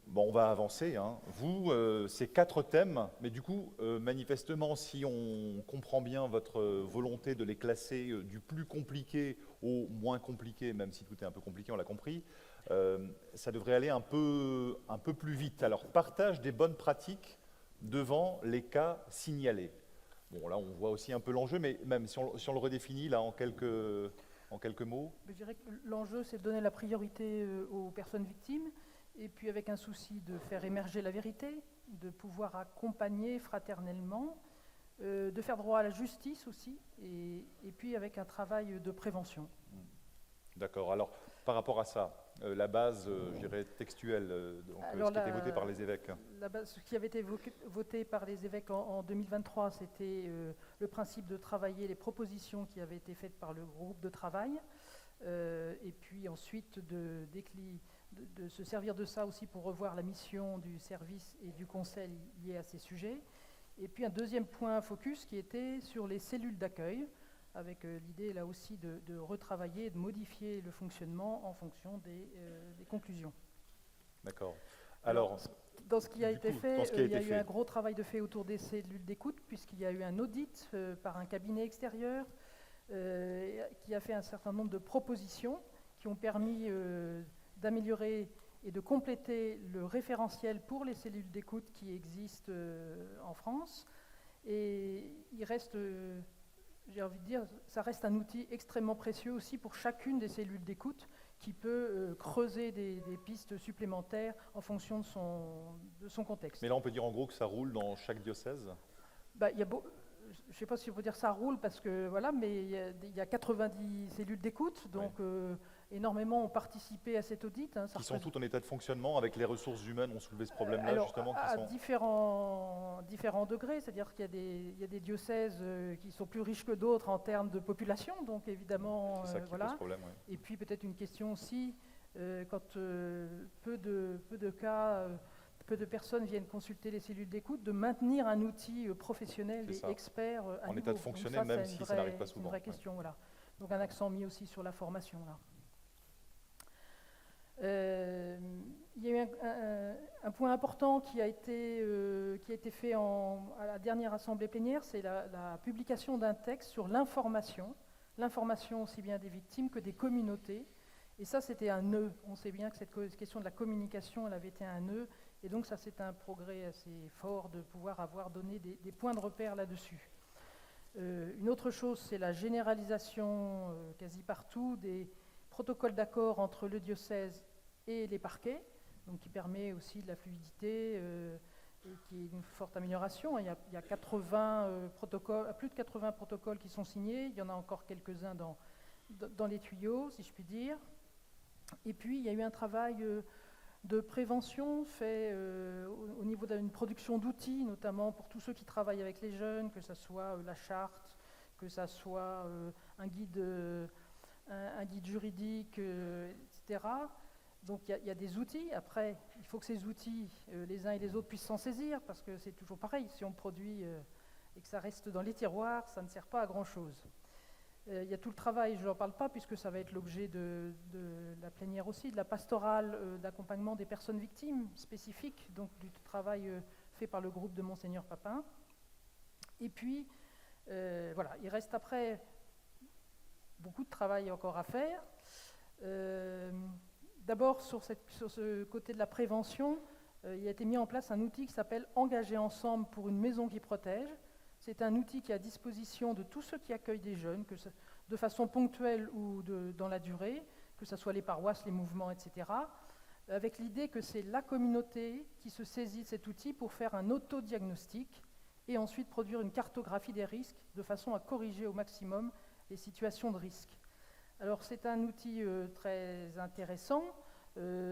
Speaker 2: Bon, on va avancer. Hein. Vous, c'est 4 thèmes, mais du coup, manifestement, si on comprend bien votre volonté de les classer du plus compliqué au moins compliqué, même si tout est un peu compliqué, on l'a compris, ça devrait aller un peu plus vite. Alors, partage des bonnes pratiques devant les cas signalés. Bon, là, on voit aussi un peu l'enjeu, mais même si on le redéfinit, là, en quelques mots.
Speaker 4: Je dirais que l'enjeu, c'est de donner la priorité aux personnes victimes, et puis avec un souci de faire émerger la vérité, de pouvoir accompagner fraternellement, de faire droit à la justice aussi, et puis avec un travail de prévention.
Speaker 2: D'accord. Alors, par rapport à ça, la base, je dirais, textuelle, ce qui a été voté par les évêques.
Speaker 4: Ce qui avait été voté par les évêques en 2023, c'était le principe de travailler les propositions qui avaient été faites par le groupe de travail, et puis ensuite de se servir de ça aussi pour revoir la mission du service et du conseil liée à ces sujets. Et puis un deuxième point focus qui était sur les cellules d'accueil, avec l'idée là aussi de retravailler et de modifier le fonctionnement en fonction des conclusions.
Speaker 2: D'accord. Alors,
Speaker 4: dans ce qui a été fait, il y a eu un gros travail de fait autour des cellules d'écoute, puisqu'il y a eu un audit par un cabinet extérieur qui a fait un certain nombre de propositions qui ont permis d'améliorer et de compléter le référentiel pour les cellules d'écoute qui existent en France. Et il reste, j'ai envie de dire, ça reste un outil extrêmement précieux aussi pour chacune des cellules d'écoute qui peut creuser des pistes supplémentaires en fonction de son contexte.
Speaker 2: Mais là, on peut dire en gros que ça roule dans chaque diocèse?
Speaker 4: Bah, je ne sais pas si on peut dire ça roule, parce que voilà, mais il y a 90 cellules d'écoute, donc énormément ont participé à cet audit. Hein,
Speaker 2: qui sont toutes en état de fonctionnement, avec les ressources humaines ont soulevé ce problème-là,
Speaker 4: alors,
Speaker 2: justement
Speaker 4: à différents degrés, c'est-à-dire qu'il y a des diocèses qui sont plus riches que d'autres en termes de population, donc évidemment,
Speaker 2: c'est ça qui
Speaker 4: voilà.
Speaker 2: pose problème, ouais.
Speaker 4: Et puis peut-être une question aussi, quand peu de cas, peu de personnes viennent consulter les cellules d'écoute, de maintenir un outil professionnel
Speaker 2: C'est
Speaker 4: et
Speaker 2: ça.
Speaker 4: expert à
Speaker 2: En
Speaker 4: niveau.
Speaker 2: état de
Speaker 4: Donc
Speaker 2: fonctionner,
Speaker 4: ça,
Speaker 2: même
Speaker 4: c'est
Speaker 2: si ça n'arrive pas
Speaker 4: c'est
Speaker 2: souvent.
Speaker 4: une vraie
Speaker 2: Ouais.
Speaker 4: question, voilà. Donc un accent mis aussi sur la formation, là. Il y a eu un point important qui a été fait à la dernière assemblée plénière, c'est la publication d'un texte sur l'information aussi bien des victimes que des communautés. Et ça, c'était un nœud. On sait bien que cette question de la communication, elle avait été un nœud. Et donc ça, c'est un progrès assez fort de pouvoir avoir donné des points de repère là-dessus. Une autre chose, c'est la généralisation quasi partout des protocoles d'accord entre le diocèse et les parquets, donc qui permet aussi de la fluidité et qui est une forte amélioration. Il y a 80 protocoles, plus de 80 protocoles qui sont signés. Il y en a encore quelques-uns dans les tuyaux, si je puis dire. Et puis, il y a eu un travail de prévention fait au niveau d'une production d'outils, notamment pour tous ceux qui travaillent avec les jeunes, que ce soit la charte, que ce soit un guide juridique, etc. Donc il y a des outils. Après, il faut que ces outils, les uns et les autres, puissent s'en saisir, parce que c'est toujours pareil. Si on produit et que ça reste dans les tiroirs, ça ne sert pas à grand-chose. Il y a tout le travail, je n'en parle pas, puisque ça va être l'objet de la plénière aussi, de la pastorale d'accompagnement des personnes victimes spécifiques, donc du travail fait par le groupe de Monseigneur Papin. Et puis, voilà, il reste après beaucoup de travail encore à faire. D'abord, sur ce côté de la prévention, il a été mis en place un outil qui s'appelle « Engager ensemble pour une maison qui protège ». C'est un outil qui est à disposition de tous ceux qui accueillent des jeunes, de façon ponctuelle ou dans la durée, que ce soit les paroisses, les mouvements, etc., avec l'idée que c'est la communauté qui se saisit de cet outil pour faire un autodiagnostic et ensuite produire une cartographie des risques de façon à corriger au maximum les situations de risque. Alors c'est un outil très intéressant,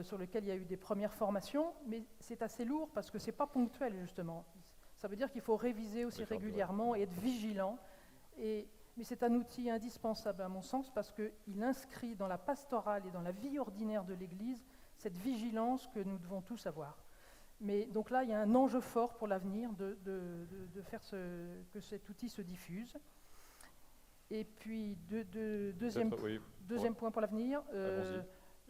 Speaker 4: sur lequel il y a eu des premières formations, mais c'est assez lourd parce que ce n'est pas ponctuel, justement. Ça veut dire qu'il faut réviser aussi régulièrement et être vigilant. Mais c'est un outil indispensable à mon sens parce qu'il inscrit dans la pastorale et dans la vie ordinaire de l'Église cette vigilance que nous devons tous avoir. Mais donc là, il y a un enjeu fort pour l'avenir de faire que cet outil se diffuse. Et puis, deuxième point pour l'avenir,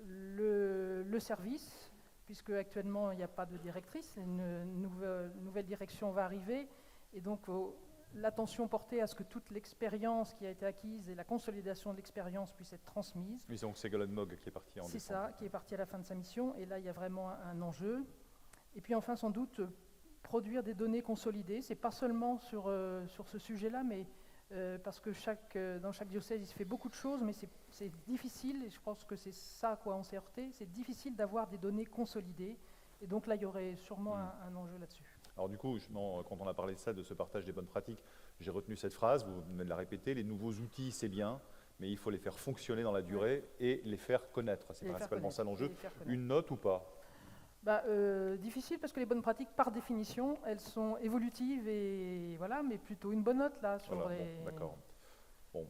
Speaker 4: le service, puisque actuellement il n'y a pas de directrice, une nouvelle direction va arriver, et donc l'attention portée à ce que toute l'expérience qui a été acquise et la consolidation de l'expérience puisse être transmise.
Speaker 2: Oui, donc c'est Golan Mogg qui est parti en décembre.
Speaker 4: C'est ça, qui est parti à la fin de sa mission, et là il y a vraiment un enjeu. Et puis enfin, sans doute, produire des données consolidées, c'est pas seulement sur ce sujet-là, mais parce que dans chaque diocèse, il se fait beaucoup de choses, mais c'est difficile, et je pense que c'est ça à quoi on s'est heurté, c'est difficile d'avoir des données consolidées, et donc là, il y aurait sûrement un enjeu là-dessus.
Speaker 2: Alors du coup, quand on a parlé de ça, de ce partage des bonnes pratiques, j'ai retenu cette phrase, vous venez de la répéter, les nouveaux outils, c'est bien, mais il faut les faire fonctionner dans la durée et les faire connaître, c'est principalement ça l'enjeu. Une note ou pas ?
Speaker 4: Difficile parce que les bonnes pratiques, par définition, elles sont évolutives et voilà, mais plutôt une bonne note là sur
Speaker 2: voilà,
Speaker 4: les.
Speaker 2: Bon, d'accord. Bon.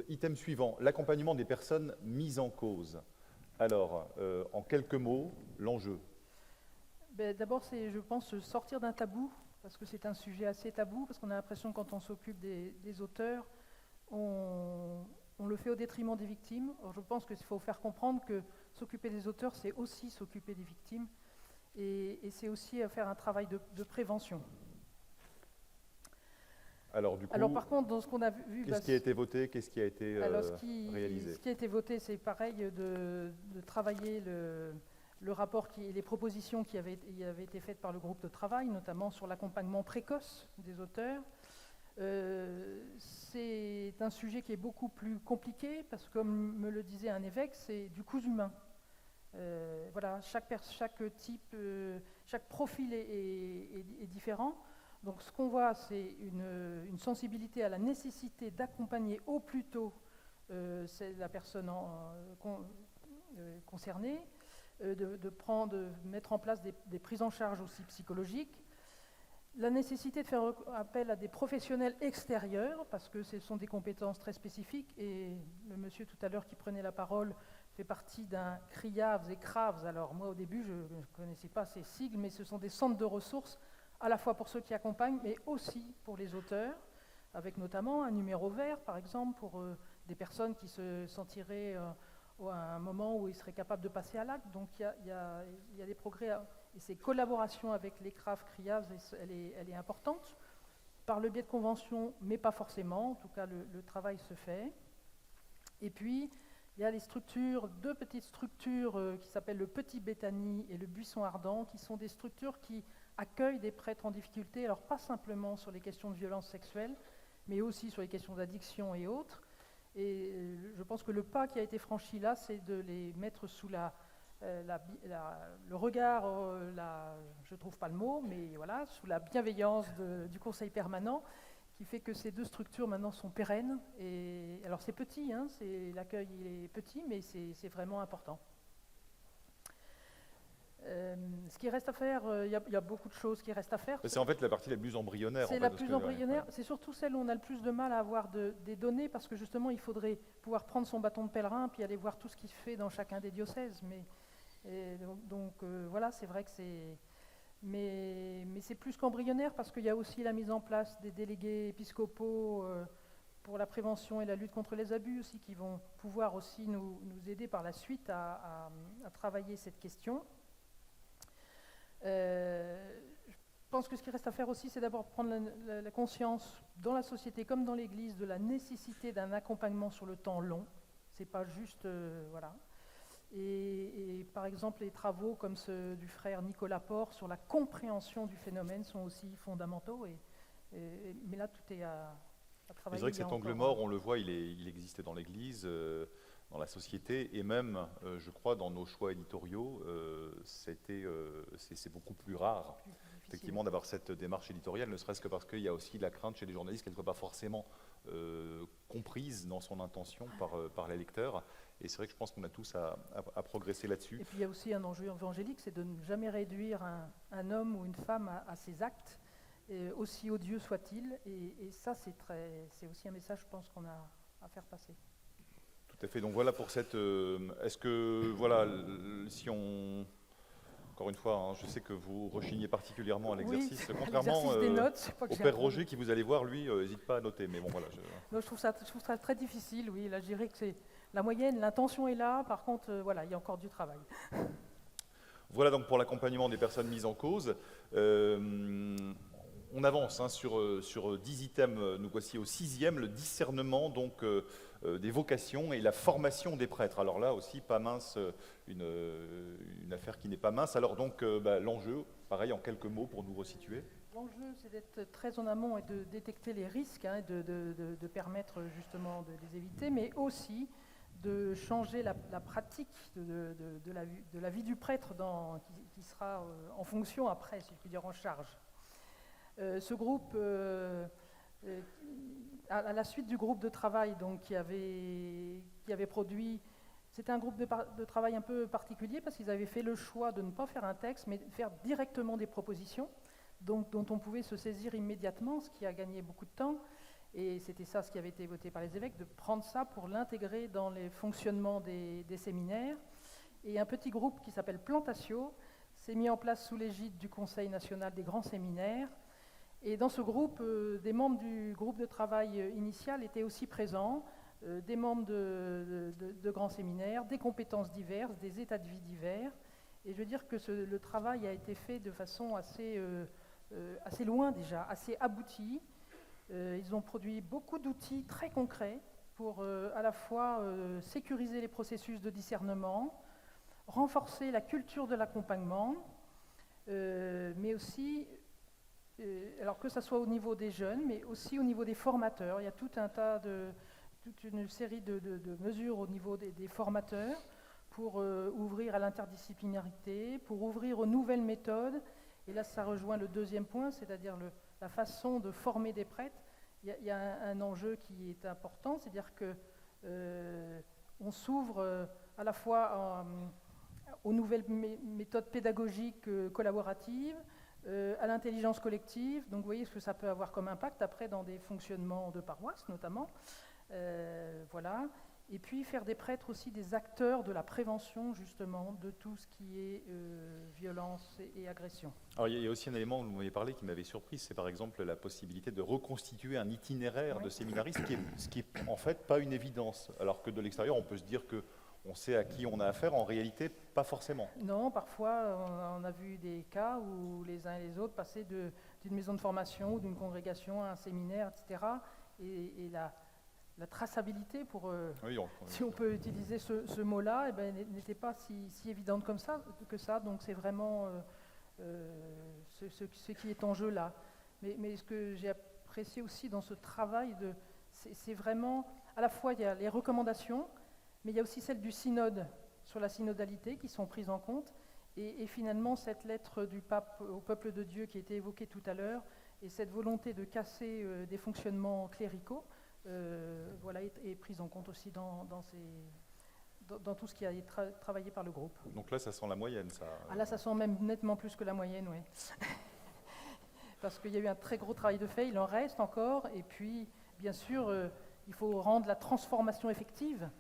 Speaker 2: Item suivant, l'accompagnement des personnes mises en cause. Alors, en quelques mots, l'enjeu.
Speaker 4: D'abord, c'est, je pense, sortir d'un tabou, parce que c'est un sujet assez tabou, parce qu'on a l'impression quand on s'occupe des auteurs, on le fait au détriment des victimes. Alors, je pense qu'il faut faire comprendre que s'occuper des auteurs, c'est aussi s'occuper des victimes, et c'est aussi faire un travail de prévention.
Speaker 2: Alors du coup,
Speaker 4: Alors par contre, dans ce qu'on a vu,
Speaker 2: qu'est-ce qui a été voté, qu'est-ce qui a été
Speaker 4: alors,
Speaker 2: réalisé?
Speaker 4: ce qui a été voté, c'est pareil de travailler le rapport, les propositions qui avaient été faites par le groupe de travail, notamment sur l'accompagnement précoce des auteurs. C'est un sujet qui est beaucoup plus compliqué, parce que comme me le disait un évêque, c'est du coût humain. Voilà, chaque type, chaque profil est différent. Donc ce qu'on voit, c'est une sensibilité à la nécessité d'accompagner au plus tôt la personne concernée, de mettre en place des prises en charge aussi psychologiques, la nécessité de faire appel à des professionnels extérieurs, parce que ce sont des compétences très spécifiques, et le monsieur tout à l'heure qui prenait la parole fait partie d'un CRIAVS et CRAVS. Alors moi au début je ne connaissais pas ces sigles, mais ce sont des centres de ressources à la fois pour ceux qui accompagnent, mais aussi pour les auteurs, avec notamment un numéro vert, par exemple, pour des personnes qui se sentiraient à un moment où ils seraient capables de passer à l'acte. Donc il y a des progrès, et ces collaborations avec les CRAV, CRIAVS, elle est importante, par le biais de conventions, mais pas forcément, en tout cas le travail se fait. Et puis, il y a les structures, deux petites structures qui s'appellent le Petit Béthanie et le Buisson Ardent, qui sont des structures qui accueillent des prêtres en difficulté, alors pas simplement sur les questions de violence sexuelle, mais aussi sur les questions d'addiction et autres. Et je pense que le pas qui a été franchi là, c'est de les mettre sous le regard, je ne trouve pas le mot, mais voilà, sous la bienveillance du Conseil permanent, qui fait que ces deux structures maintenant sont pérennes. Et alors c'est petit, hein, l'accueil il est petit, mais c'est vraiment important. Ce qui reste à faire, il y a beaucoup de choses qui restent à faire.
Speaker 2: C'est en fait la partie la plus embryonnaire.
Speaker 4: C'est la plus embryonnaire, c'est surtout celle où on a le plus de mal à avoir des données, parce que justement il faudrait pouvoir prendre son bâton de pèlerin puis aller voir tout ce qui se fait dans chacun des diocèses. Voilà, c'est vrai que c'est... Mais c'est plus qu'embryonnaire, parce qu'il y a aussi la mise en place des délégués épiscopaux pour la prévention et la lutte contre les abus aussi, qui vont pouvoir aussi nous aider par la suite à travailler cette question. Je pense que ce qui reste à faire aussi, c'est d'abord prendre la conscience dans la société comme dans l'Église de la nécessité d'un accompagnement sur le temps long. C'est pas juste, voilà. Et par exemple, les travaux comme ceux du frère Nicolas Port sur la compréhension du phénomène sont aussi fondamentaux. Mais là, tout est à travailler.
Speaker 2: C'est vrai que cet angle mort, on le voit, il existait dans l'Église, dans la société, et même, je crois, dans nos choix éditoriaux, c'est beaucoup plus rare, effectivement, d'avoir cette démarche éditoriale, ne serait-ce que parce qu'il y a aussi la crainte chez les journalistes qu'elle ne soit pas forcément comprise dans son intention par les lecteurs. Et c'est vrai que je pense qu'on a tous à progresser là-dessus.
Speaker 4: Et puis il y a aussi un enjeu évangélique, c'est de ne jamais réduire un homme ou une femme à ses actes, aussi odieux soit-il. Et ça, c'est aussi un message, je pense, qu'on a à faire passer.
Speaker 2: Tout à fait. Donc voilà pour cette... Est-ce que, voilà, si on... Encore une fois, hein, je sais que vous rechignez particulièrement à l'exercice,
Speaker 4: oui,
Speaker 2: contrairement
Speaker 4: des notes,
Speaker 2: au Père Roger qui vous allez voir, lui, n'hésite pas à noter. Mais bon, voilà.
Speaker 4: Non, je trouve ça très difficile, oui. Là, je dirais que c'est la moyenne, l'intention est là. Par contre, voilà, il y a encore du travail.
Speaker 2: Voilà donc pour l'accompagnement des personnes mises en cause. On avance hein, sur 10 items, nous voici au 6e, le discernement donc, des vocations et la formation des prêtres. Alors là aussi, pas mince, une affaire qui n'est pas mince. Alors donc, l'enjeu, pareil, en quelques mots pour nous resituer.
Speaker 4: L'enjeu, c'est d'être très en amont et de détecter les risques, hein, de permettre justement de les éviter, mais aussi de changer la pratique de la vie du prêtre qui sera en fonction après, si je puis dire, en charge. Ce groupe, à la suite du groupe de travail donc, qui avait produit, c'était un groupe de travail un peu particulier parce qu'ils avaient fait le choix de ne pas faire un texte, mais de faire directement des propositions dont on pouvait se saisir immédiatement, ce qui a gagné beaucoup de temps. Et c'était ça ce qui avait été voté par les évêques, de prendre ça pour l'intégrer dans les fonctionnements des séminaires. Et un petit groupe qui s'appelle Plantatio s'est mis en place sous l'égide du Conseil national des grands séminaires. Et dans ce groupe, des membres du groupe de travail initial étaient aussi présents, des membres de grands séminaires, des compétences diverses, des états de vie divers. Et je veux dire que le travail a été fait de façon assez loin déjà, assez aboutie. Ils ont produit beaucoup d'outils très concrets pour à la fois sécuriser les processus de discernement, renforcer la culture de l'accompagnement, mais aussi, alors que ce soit au niveau des jeunes, mais aussi au niveau des formateurs. Il y a toute une série de mesures au niveau des formateurs pour ouvrir à l'interdisciplinarité, pour ouvrir aux nouvelles méthodes. Et là, ça rejoint le deuxième point, c'est-à-dire la façon de former des prêtres. Il y a un enjeu qui est important, c'est-à-dire qu'on s'ouvre à la fois aux nouvelles méthodes pédagogiques collaboratives, à l'intelligence collective. Donc vous voyez ce que ça peut avoir comme impact après dans des fonctionnements de paroisse notamment. Voilà. Et puis faire des prêtres aussi des acteurs de la prévention justement de tout ce qui est violence et agression.
Speaker 2: Alors il y a aussi un élément dont vous m'avez parlé qui m'avait surpris, c'est par exemple la possibilité de reconstituer un itinéraire de séminaristes, ce qui est en fait pas une évidence, alors que de l'extérieur on peut se dire qu'on sait à qui on a affaire, en réalité pas forcément.
Speaker 4: Non, parfois on a vu des cas où les uns et les autres passaient d'une maison de formation ou d'une congrégation à un séminaire, etc. Et la traçabilité, si on peut utiliser ce mot-là, eh ben, n'était pas si évidente comme ça, donc c'est vraiment ce qui est en jeu là. Mais ce que j'ai apprécié aussi dans ce travail, c'est vraiment, à la fois il y a les recommandations, mais il y a aussi celles du synode sur la synodalité qui sont prises en compte, et finalement cette lettre du pape au peuple de Dieu qui a été évoquée tout à l'heure, et cette volonté de casser des fonctionnements cléricaux, voilà, est prise en compte aussi dans tout ce qui a été travaillé par le groupe.
Speaker 2: Donc là, ça sent la moyenne, ça.
Speaker 4: Ah là, ça sent même nettement plus que la moyenne, oui. Parce qu'il y a eu un très gros travail de fait, il en reste encore, et puis, bien sûr, il faut rendre la transformation effective.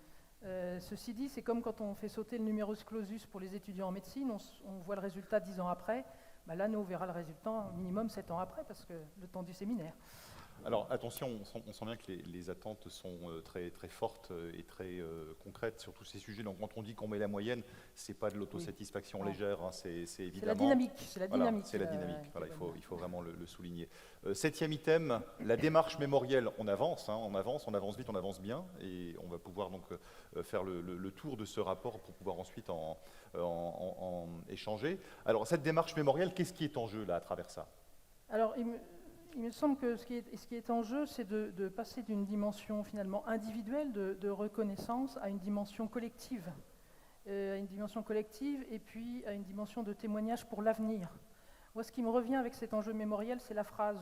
Speaker 4: Ceci dit, c'est comme quand on fait sauter le numerus clausus pour les étudiants en médecine, on voit le résultat 10 ans après. Bah là, nous, on verra le résultat minimum 7 ans après, parce que le temps du séminaire.
Speaker 2: Alors attention, on sent bien que les attentes sont très, très fortes et très concrètes sur tous ces sujets. Donc quand on dit qu'on met la moyenne, c'est pas de l'autosatisfaction légère, hein, c'est évidemment...
Speaker 4: C'est la dynamique. C'est la dynamique.
Speaker 2: Voilà, c'est la dynamique. Voilà, il faut vraiment le souligner. Septième item, la démarche mémorielle. On avance, hein, on avance vite, on avance bien, et on va pouvoir donc faire le tour de ce rapport pour pouvoir ensuite en échanger. Alors cette démarche mémorielle, qu'est-ce qui est en jeu là à travers ça?
Speaker 4: Alors, il me semble que ce qui est en jeu, c'est de passer d'une dimension finalement individuelle de reconnaissance à une dimension collective. Et puis à une dimension de témoignage pour l'avenir. Moi, ce qui me revient avec cet enjeu mémoriel, c'est la phrase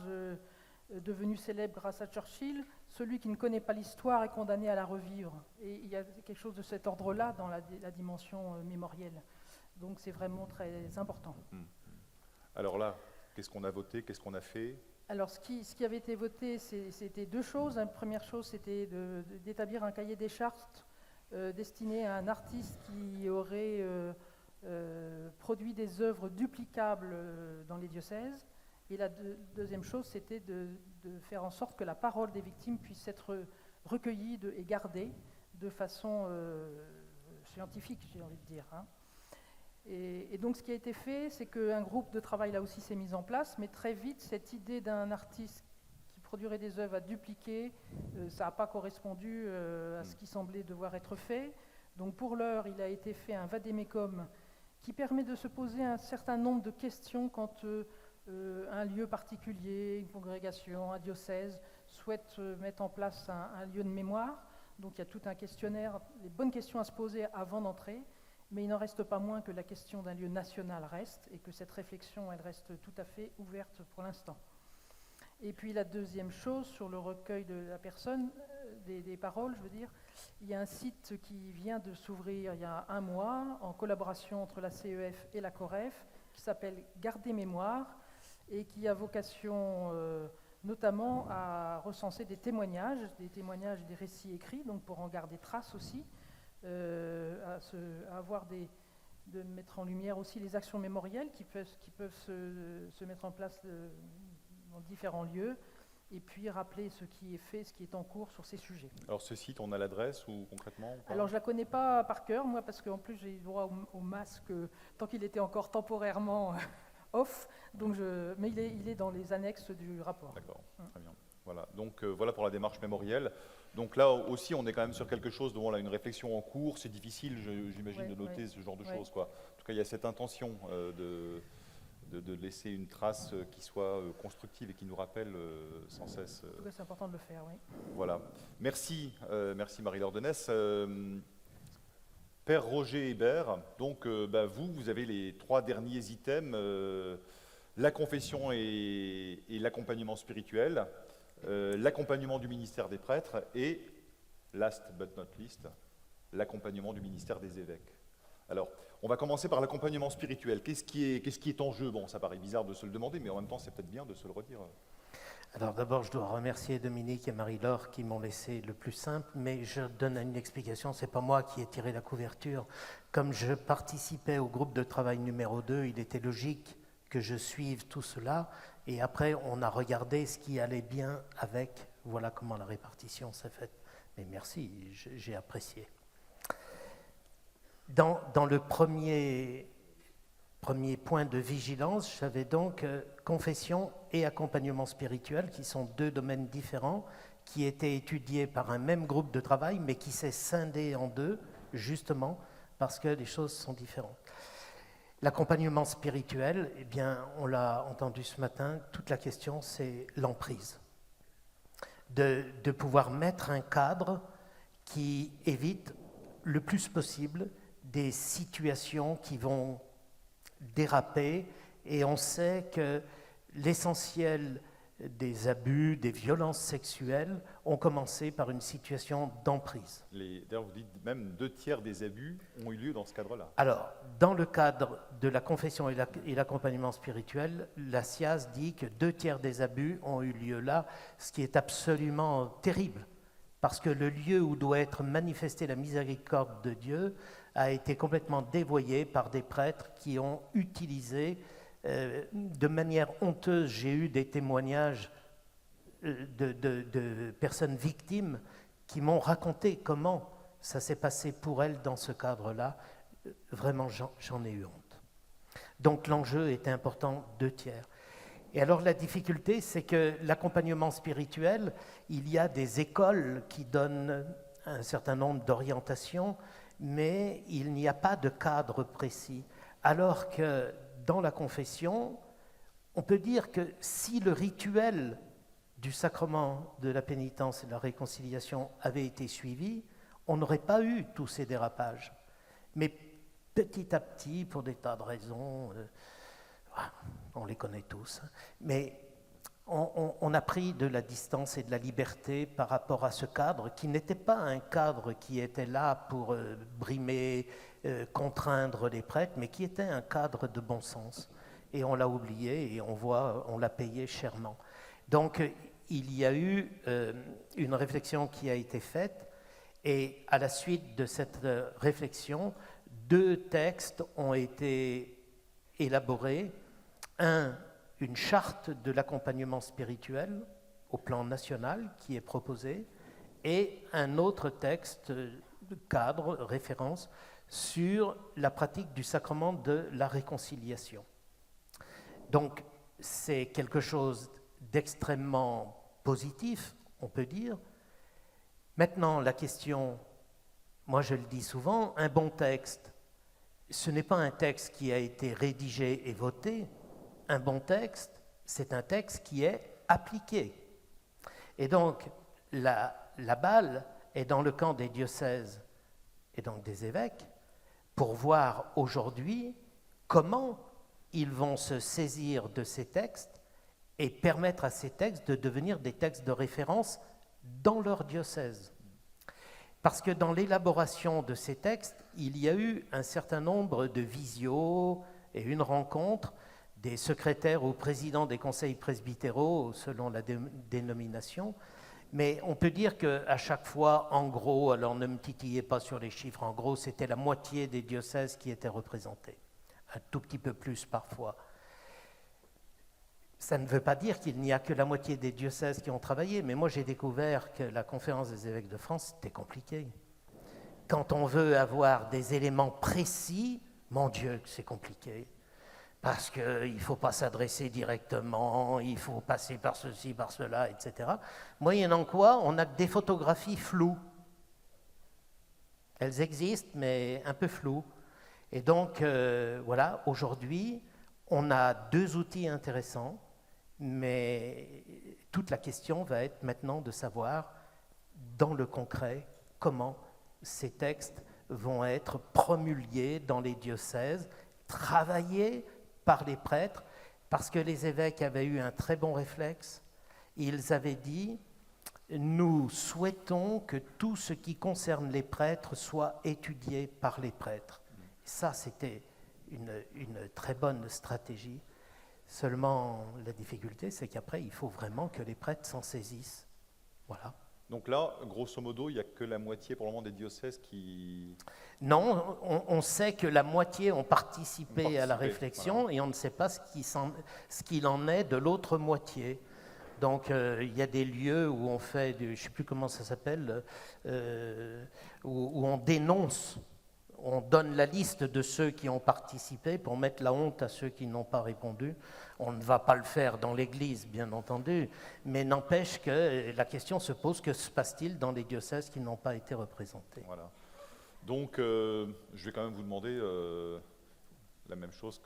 Speaker 4: devenue célèbre grâce à Churchill, « Celui qui ne connaît pas l'histoire est condamné à la revivre ». Et il y a quelque chose de cet ordre-là dans la dimension mémorielle. Donc c'est vraiment très important.
Speaker 2: Alors là, qu'est-ce qu'on a voté, qu'est-ce qu'on a fait?
Speaker 4: Alors, ce qui avait été voté, c'était deux choses. La première chose, c'était d'établir un cahier des chartes destiné à un artiste qui aurait produit des œuvres duplicables dans les diocèses. Et la deuxième chose, c'était de faire en sorte que la parole des victimes puisse être recueillie et gardée de façon scientifique, j'ai envie de dire, hein. Et donc ce qui a été fait, c'est qu'un groupe de travail là aussi s'est mis en place, mais très vite, cette idée d'un artiste qui produirait des œuvres à dupliquer, ça n'a pas correspondu à ce qui semblait devoir être fait. Donc pour l'heure, il a été fait un vadémécum qui permet de se poser un certain nombre de questions quand un lieu particulier, une congrégation, un diocèse souhaite mettre en place un lieu de mémoire. Donc il y a tout un questionnaire, les bonnes questions à se poser avant d'entrer. Mais il n'en reste pas moins que la question d'un lieu national reste et que cette réflexion, elle reste tout à fait ouverte pour l'instant. Et puis la deuxième chose, sur le recueil de la personne, des paroles, je veux dire, il y a un site qui vient de s'ouvrir il y a un mois, en collaboration entre la CEF et la COREF, qui s'appelle Garder Mémoire, et qui a vocation notamment à recenser des témoignages, des récits écrits, donc pour en garder trace aussi, à avoir de mettre en lumière aussi les actions mémorielles qui peuvent se mettre en place dans différents lieux, et puis rappeler ce qui est fait, ce qui est en cours sur ces sujets.
Speaker 2: Alors ce site, on a l'adresse ou concrètement ou pas?
Speaker 4: Alors je ne la connais pas par cœur, moi, parce qu'en plus j'ai eu droit au masque tant qu'il était encore temporairement off, donc mais il est dans les annexes du rapport.
Speaker 2: D'accord, très bien. Voilà, donc voilà pour la démarche mémorielle. Donc là aussi, on est quand même sur quelque chose dont on a une réflexion en cours. C'est difficile, j'imagine,
Speaker 4: Oui,
Speaker 2: de noter
Speaker 4: oui.
Speaker 2: ce genre de
Speaker 4: Oui.
Speaker 2: choses, quoi. En tout cas, il y a cette intention de laisser une trace qui soit constructive et qui nous rappelle sans cesse.
Speaker 4: En tout cas, c'est important de le faire, oui.
Speaker 2: Voilà. Merci, merci Marie-Laure Denesse. Père Roger Hébert, donc vous avez les 3 derniers items, la confession et l'accompagnement spirituel, l'accompagnement du ministère des prêtres et, last but not least, l'accompagnement du ministère des évêques. Alors, on va commencer par l'accompagnement spirituel. Qu'est-ce qui est en jeu? Bon, ça paraît bizarre de se le demander, mais en même temps, c'est peut-être bien de se le redire.
Speaker 5: Alors d'abord, je dois remercier Dominique et Marie-Laure qui m'ont laissé le plus simple, mais je donne une explication, ce n'est pas moi qui ai tiré la couverture. Comme je participais au groupe de travail numéro 2, il était logique que je suive tout cela, et après on a regardé ce qui allait bien avec, voilà comment la répartition s'est faite. Mais merci, j'ai apprécié. Dans le premier point de vigilance, j'avais donc confession et accompagnement spirituel, qui sont 2 domaines différents, qui étaient étudiés par un même groupe de travail, mais qui s'est scindé en 2, justement, parce que les choses sont différentes. L'accompagnement spirituel, eh bien, on l'a entendu ce matin, toute la question, c'est l'emprise. De pouvoir mettre un cadre qui évite le plus possible des situations qui vont déraper, et on sait que l'essentiel des abus, des violences sexuelles ont commencé par une situation d'emprise.
Speaker 2: D'ailleurs, vous dites même 2/3 des abus ont eu lieu dans ce cadre-là.
Speaker 5: Alors, dans le cadre de la confession et l'accompagnement spirituel, la SIAZ dit que 2/3 des abus ont eu lieu là, ce qui est absolument terrible, parce que le lieu où doit être manifestée la miséricorde de Dieu a été complètement dévoyé par des prêtres qui ont utilisé de manière honteuse. J'ai eu des témoignages de personnes victimes qui m'ont raconté comment ça s'est passé pour elles dans ce cadre-là. Vraiment, j'en ai eu honte. Donc l'enjeu était important, 2/3. Et alors la difficulté, c'est que l'accompagnement spirituel, il y a des écoles qui donnent un certain nombre d'orientations, mais il n'y a pas de cadre précis. Alors que dans la confession, on peut dire que si le rituel du sacrement de la pénitence et de la réconciliation avait été suivi, on n'aurait pas eu tous ces dérapages. Mais petit à petit, pour des tas de raisons, on les connaît tous, mais on a pris de la distance et de la liberté par rapport à ce cadre qui n'était pas un cadre qui était là pour brimer, contraindre les prêtres, mais qui était un cadre de bon sens. Et on l'a oublié et on l'a payé chèrement. Donc il y a eu une réflexion qui a été faite, et à la suite de cette réflexion, 2 textes ont été élaborés. Une charte de l'accompagnement spirituel au plan national qui est proposée, et un autre texte, cadre, référence, sur la pratique du sacrement de la réconciliation. Donc, c'est quelque chose d'extrêmement positif, on peut dire. Maintenant, la question, moi je le dis souvent, un bon texte, ce n'est pas un texte qui a été rédigé et voté. Un bon texte, c'est un texte qui est appliqué. Et donc, la balle est dans le camp des diocèses et donc des évêques pour voir aujourd'hui comment ils vont se saisir de ces textes et permettre à ces textes de devenir des textes de référence dans leur diocèse. Parce que dans l'élaboration de ces textes, il y a eu un certain nombre de visios et une rencontre des secrétaires ou présidents des conseils presbytéraux, selon la dénomination. Mais on peut dire qu'à chaque fois, en gros, alors ne me titillez pas sur les chiffres, en gros, c'était la moitié des diocèses qui étaient représentés, un tout petit peu plus parfois. Ça ne veut pas dire qu'il n'y a que la moitié des diocèses qui ont travaillé, mais moi j'ai découvert que la conférence des évêques de France, c'était compliqué. Quand on veut avoir des éléments précis, mon Dieu, c'est compliqué. parce qu'il ne faut pas s'adresser directement, il faut passer par ceci, par cela, etc. Moyennant quoi, on n'a que des photographies floues. Elles existent, mais un peu floues. Et donc, voilà, aujourd'hui, on a 2 outils intéressants, mais toute la question va être maintenant de savoir, dans le concret, comment ces textes vont être promulgués dans les diocèses, travaillés par les prêtres, parce que les évêques avaient eu un très bon réflexe. Ils avaient dit « Nous souhaitons que tout ce qui concerne les prêtres soit étudié par les prêtres ». Ça, c'était une très bonne stratégie. Seulement, la difficulté, c'est qu'après, il faut vraiment que les prêtres s'en saisissent. Voilà.
Speaker 2: Donc là, grosso modo, il n'y a que la moitié pour le moment des diocèses qui...
Speaker 5: Non, on sait que la moitié ont participé à la réflexion,
Speaker 2: voilà.
Speaker 5: et on ne sait pas ce qu'il en est de l'autre moitié. Donc il y a des lieux où on fait, je ne sais plus comment ça s'appelle, où on dénonce, on donne la liste de ceux qui ont participé pour mettre la honte à ceux qui n'ont pas répondu. On ne va pas le faire dans l'Église, bien entendu, mais n'empêche que la question se pose, que se passe-t-il dans les diocèses qui n'ont pas été représentés?
Speaker 2: Voilà. Donc, je vais quand même vous demander la même chose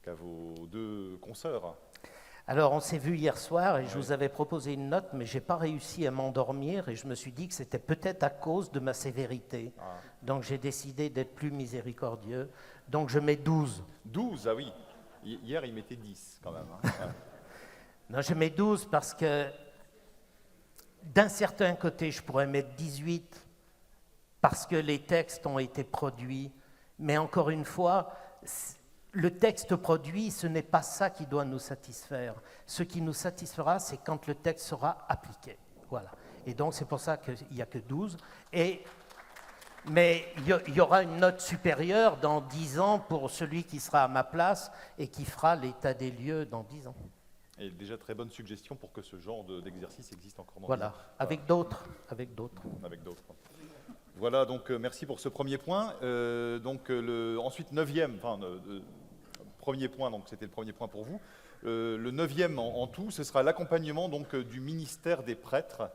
Speaker 2: qu'à vos 2 consoeurs.
Speaker 5: Alors, on s'est vu hier soir et je vous avais proposé une note, mais je n'ai pas réussi à m'endormir et je me suis dit que c'était peut-être à cause de ma sévérité.
Speaker 2: Ah.
Speaker 5: Donc, j'ai décidé d'être plus miséricordieux. Donc, je mets 12.
Speaker 2: 12, ah oui. Hier, il mettait 10 quand même. Hein. Ouais.
Speaker 5: Non, je mets 12 parce que d'un certain côté, je pourrais mettre 18 parce que les textes ont été produits. Mais encore une fois, le texte produit, ce n'est pas ça qui doit nous satisfaire. Ce qui nous satisfera, c'est quand le texte sera appliqué. Voilà. Et donc, c'est pour ça qu'il n'y a que 12. Mais il y aura une note supérieure dans 10 ans pour celui qui sera à ma place et qui fera l'état des lieux dans 10 ans.
Speaker 2: Et déjà, très bonne suggestion pour que ce genre d'exercice existe encore dans
Speaker 5: Voilà,
Speaker 2: 10 ans.
Speaker 5: avec d'autres.
Speaker 2: Avec d'autres. Voilà, donc merci pour ce premier point. Ensuite, 9e, premier point, donc c'était le premier point pour vous. Le 9e en tout, ce sera l'accompagnement du ministère des prêtres.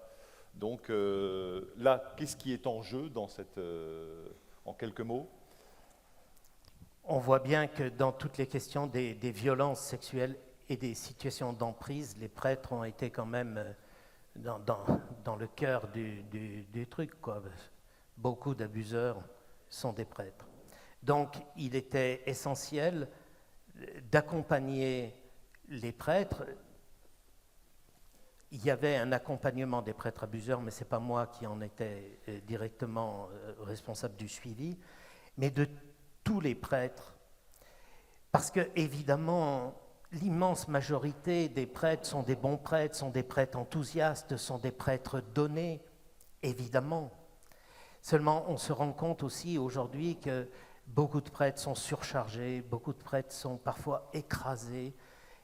Speaker 2: Donc là, qu'est-ce qui est en jeu dans en quelques mots?
Speaker 5: On voit bien que dans toutes les questions des violences sexuelles et des situations d'emprise, les prêtres ont été quand même dans le cœur du truc, quoi. Beaucoup d'abuseurs sont des prêtres. Donc, il était essentiel d'accompagner les prêtres. Il y avait un accompagnement des prêtres abuseurs, mais ce n'est pas moi qui en étais directement responsable du suivi, mais de tous les prêtres. Parce que, évidemment, l'immense majorité des prêtres sont des bons prêtres, sont des prêtres enthousiastes, sont des prêtres donnés, évidemment. Seulement, on se rend compte aussi aujourd'hui que beaucoup de prêtres sont surchargés, beaucoup de prêtres sont parfois écrasés,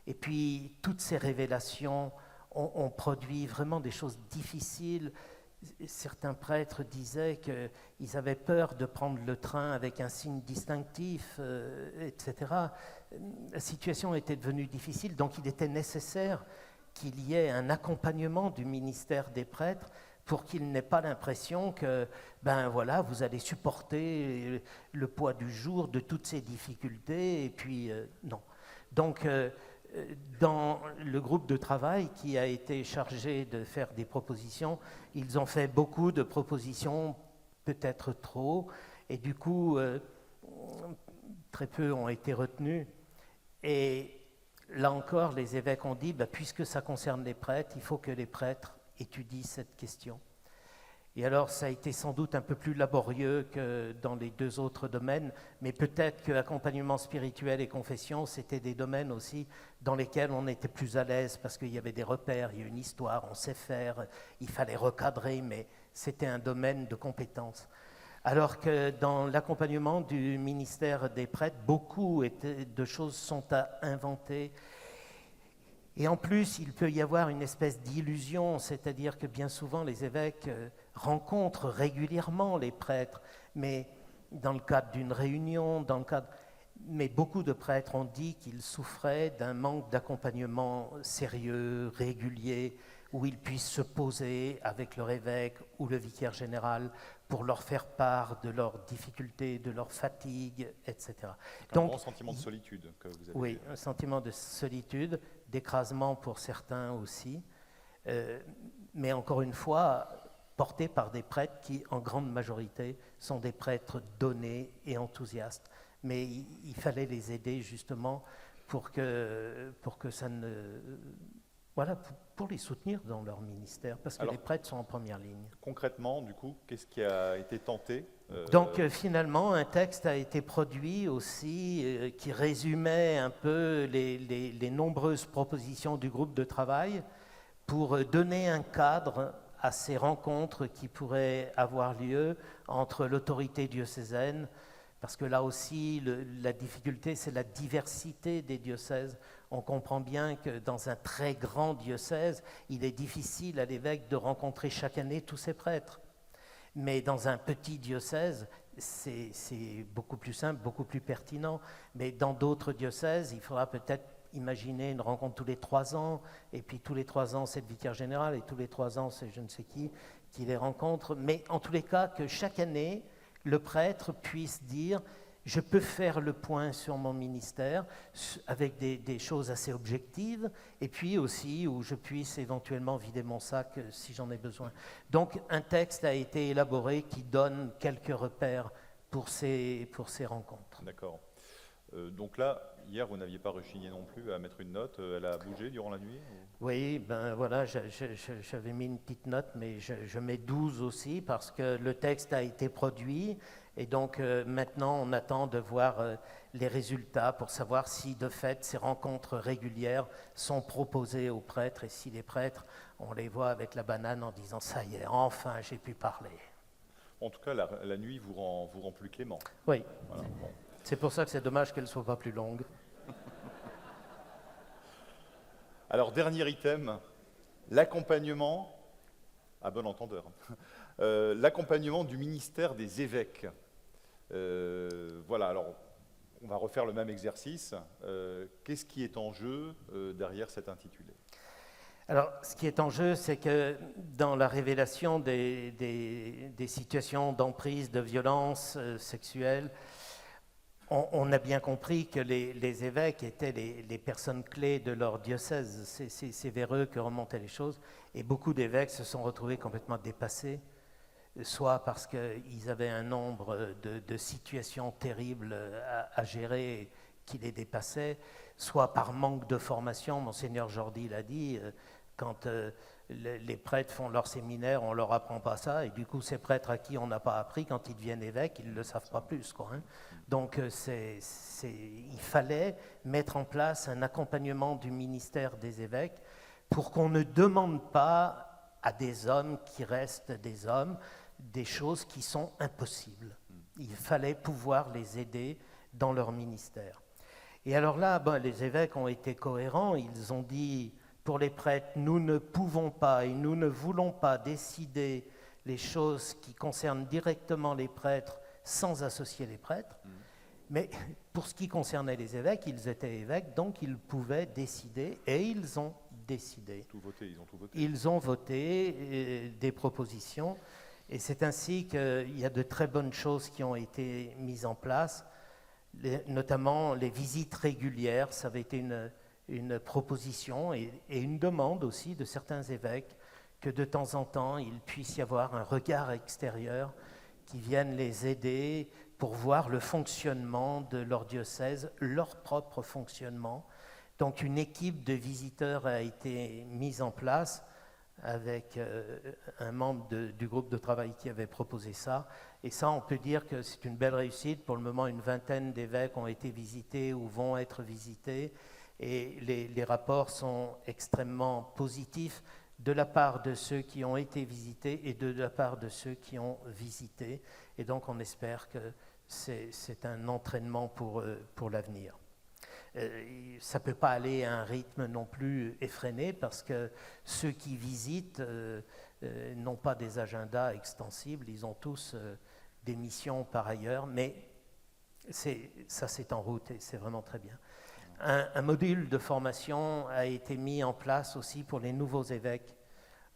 Speaker 5: et puis toutes ces révélations ont produit vraiment des choses difficiles. Certains prêtres disaient qu'ils avaient peur de prendre le train avec un signe distinctif, etc. La situation était devenue difficile, donc il était nécessaire qu'il y ait un accompagnement du ministère des prêtres pour qu'ils n'aient pas l'impression que, voilà, vous allez supporter le poids du jour, de toutes ces difficultés, et puis non. Donc, dans le groupe de travail qui a été chargé de faire des propositions, ils ont fait beaucoup de propositions, peut-être trop, et du coup, très peu ont été retenus. Et là encore, les évêques ont dit, puisque ça concerne les prêtres, il faut que les prêtres étudient cette question. Et alors, ça a été sans doute un peu plus laborieux que dans les 2 autres domaines, mais peut-être que accompagnement spirituel et confession, c'était des domaines aussi dans lesquels on était plus à l'aise parce qu'il y avait des repères, il y a une histoire, on sait faire, il fallait recadrer, mais c'était un domaine de compétence. Alors que dans l'accompagnement du ministère des prêtres, beaucoup de choses sont à inventer. Et en plus, il peut y avoir une espèce d'illusion, c'est-à-dire que bien souvent les évêques rencontrent régulièrement les prêtres, mais dans le cadre d'une réunion, mais beaucoup de prêtres ont dit qu'ils souffraient d'un manque d'accompagnement sérieux, régulier, où ils puissent se poser avec leur évêque ou le vicaire général pour leur faire part de leurs difficultés, de leurs fatigues, etc.
Speaker 2: Un grand sentiment de solitude que vous avez.
Speaker 5: Oui, un sentiment de solitude, d'écrasement pour certains aussi, mais encore une fois, porté par des prêtres qui, en grande majorité, sont des prêtres donnés et enthousiastes. Mais il fallait les aider justement pour que ça ne... Voilà, pour les soutenir dans leur ministère, parce que les prêtres sont en première ligne.
Speaker 2: Concrètement, du coup, qu'est-ce qui a été tenté
Speaker 5: Donc finalement, un texte a été produit aussi qui résumait un peu les nombreuses propositions du groupe de travail pour donner un cadre à ces rencontres qui pourraient avoir lieu entre l'autorité diocésaine, parce que là aussi, la difficulté, c'est la diversité des diocèses. On comprend bien que dans un très grand diocèse, il est difficile à l'évêque de rencontrer chaque année tous ses prêtres. Mais dans un petit diocèse, c'est beaucoup plus simple, beaucoup plus pertinent. Mais dans d'autres diocèses, il faudra peut-être imaginer une rencontre tous les 3 ans, et puis tous les 3 ans, c'est le vicaire général, et tous les 3 ans, c'est je ne sais qui les rencontre. Mais en tous les cas, que chaque année, le prêtre puisse dire « je peux faire le point sur mon ministère » avec des choses assez objectives, et puis aussi où je puisse éventuellement vider mon sac si j'en ai besoin. Donc un texte a été élaboré qui donne quelques repères pour ces rencontres.
Speaker 2: D'accord. Donc là, hier, vous n'aviez pas rechigné non plus à mettre une note. Elle a bougé durant la nuit ou...
Speaker 5: Oui, ben voilà, j'avais mis une petite note, mais je mets 12 aussi parce que le texte a été produit et donc maintenant on attend de voir les résultats pour savoir si de fait ces rencontres régulières sont proposées aux prêtres et si les prêtres, on les voit avec la banane en disant « ça y est, enfin j'ai pu parler ».
Speaker 2: En tout cas, la nuit vous rend plus clément.
Speaker 5: Oui.
Speaker 2: Voilà, bon.
Speaker 5: C'est pour ça que c'est dommage qu'elle ne soit pas plus longue.
Speaker 2: Alors, dernier item, l'accompagnement, à bon entendeur, l'accompagnement du ministère des évêques. Voilà, alors, on va refaire le même exercice. Qu'est-ce qui est en jeu derrière cet intitulé ?
Speaker 5: Alors, ce qui est en jeu, c'est que dans la révélation des situations d'emprise, de violence sexuelle, on a bien compris que les évêques étaient les personnes clés de leur diocèse. C'est vers eux que remontaient les choses. Et beaucoup d'évêques se sont retrouvés complètement dépassés, soit parce qu'ils avaient un nombre de situations terribles à gérer qui les dépassaient, soit par manque de formation. Monseigneur Jordi l'a dit, quand les prêtres font leur séminaire, on ne leur apprend pas ça, et du coup, ces prêtres à qui on n'a pas appris, quand ils deviennent évêques, ils ne le savent pas plus, quoi, hein. Donc, il fallait mettre en place un accompagnement du ministère des évêques pour qu'on ne demande pas à des hommes qui restent des hommes des choses qui sont impossibles. Il fallait pouvoir les aider dans leur ministère. Et alors là, les évêques ont été cohérents, ils ont dit... Pour les prêtres, nous ne pouvons pas et nous ne voulons pas décider les choses qui concernent directement les prêtres sans associer les prêtres. Mais pour ce qui concernait les évêques, ils étaient évêques, donc ils pouvaient décider et ils ont décidé.
Speaker 2: Ils ont tout voté.
Speaker 5: Ils ont voté des propositions et c'est ainsi qu'il y a de très bonnes choses qui ont été mises en place, notamment les visites régulières. Ça avait été une proposition et une demande aussi de certains évêques que de temps en temps, il puisse y avoir un regard extérieur qui vienne les aider pour voir le fonctionnement de leur diocèse, leur propre fonctionnement. Donc une équipe de visiteurs a été mise en place avec un membre du groupe de travail qui avait proposé ça. Et ça, on peut dire que c'est une belle réussite. Pour le moment, une vingtaine d'évêques ont été visités ou vont être visités. Et les rapports sont extrêmement positifs de la part de ceux qui ont été visités et de la part de ceux qui ont visité. Et donc on espère que c'est un entraînement pour l'avenir. Ça ne peut pas aller à un rythme non plus effréné parce que ceux qui visitent n'ont pas des agendas extensibles, ils ont tous des missions par ailleurs, mais Ça, c'est en route et c'est vraiment très bien. Un module de formation a été mis en place aussi pour les nouveaux évêques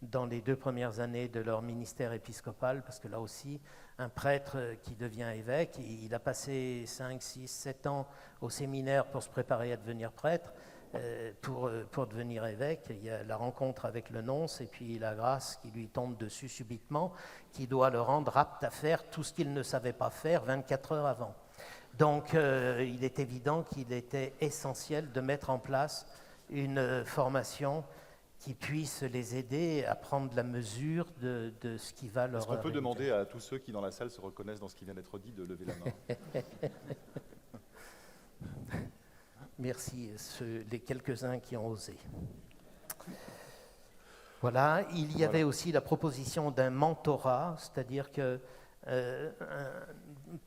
Speaker 5: dans les 2 premières années de leur ministère épiscopal, parce que là aussi, un prêtre qui devient évêque, il a passé 5, 6, 7 ans au séminaire pour se préparer à devenir prêtre. Pour devenir évêque, il y a la rencontre avec le nonce et puis la grâce qui lui tombe dessus subitement, qui doit le rendre apte à faire tout ce qu'il ne savait pas faire 24 heures avant. Donc, il est évident qu'il était essentiel de mettre en place une formation qui puisse les aider à prendre la mesure de ce qui va leur
Speaker 2: Est-ce qu'on peut
Speaker 5: arriver.
Speaker 2: demander à tous ceux qui dans la salle se reconnaissent dans ce qui vient d'être dit de lever la main?
Speaker 5: Merci, les quelques-uns qui ont osé. Voilà, il y avait aussi la proposition d'un mentorat, c'est-à-dire que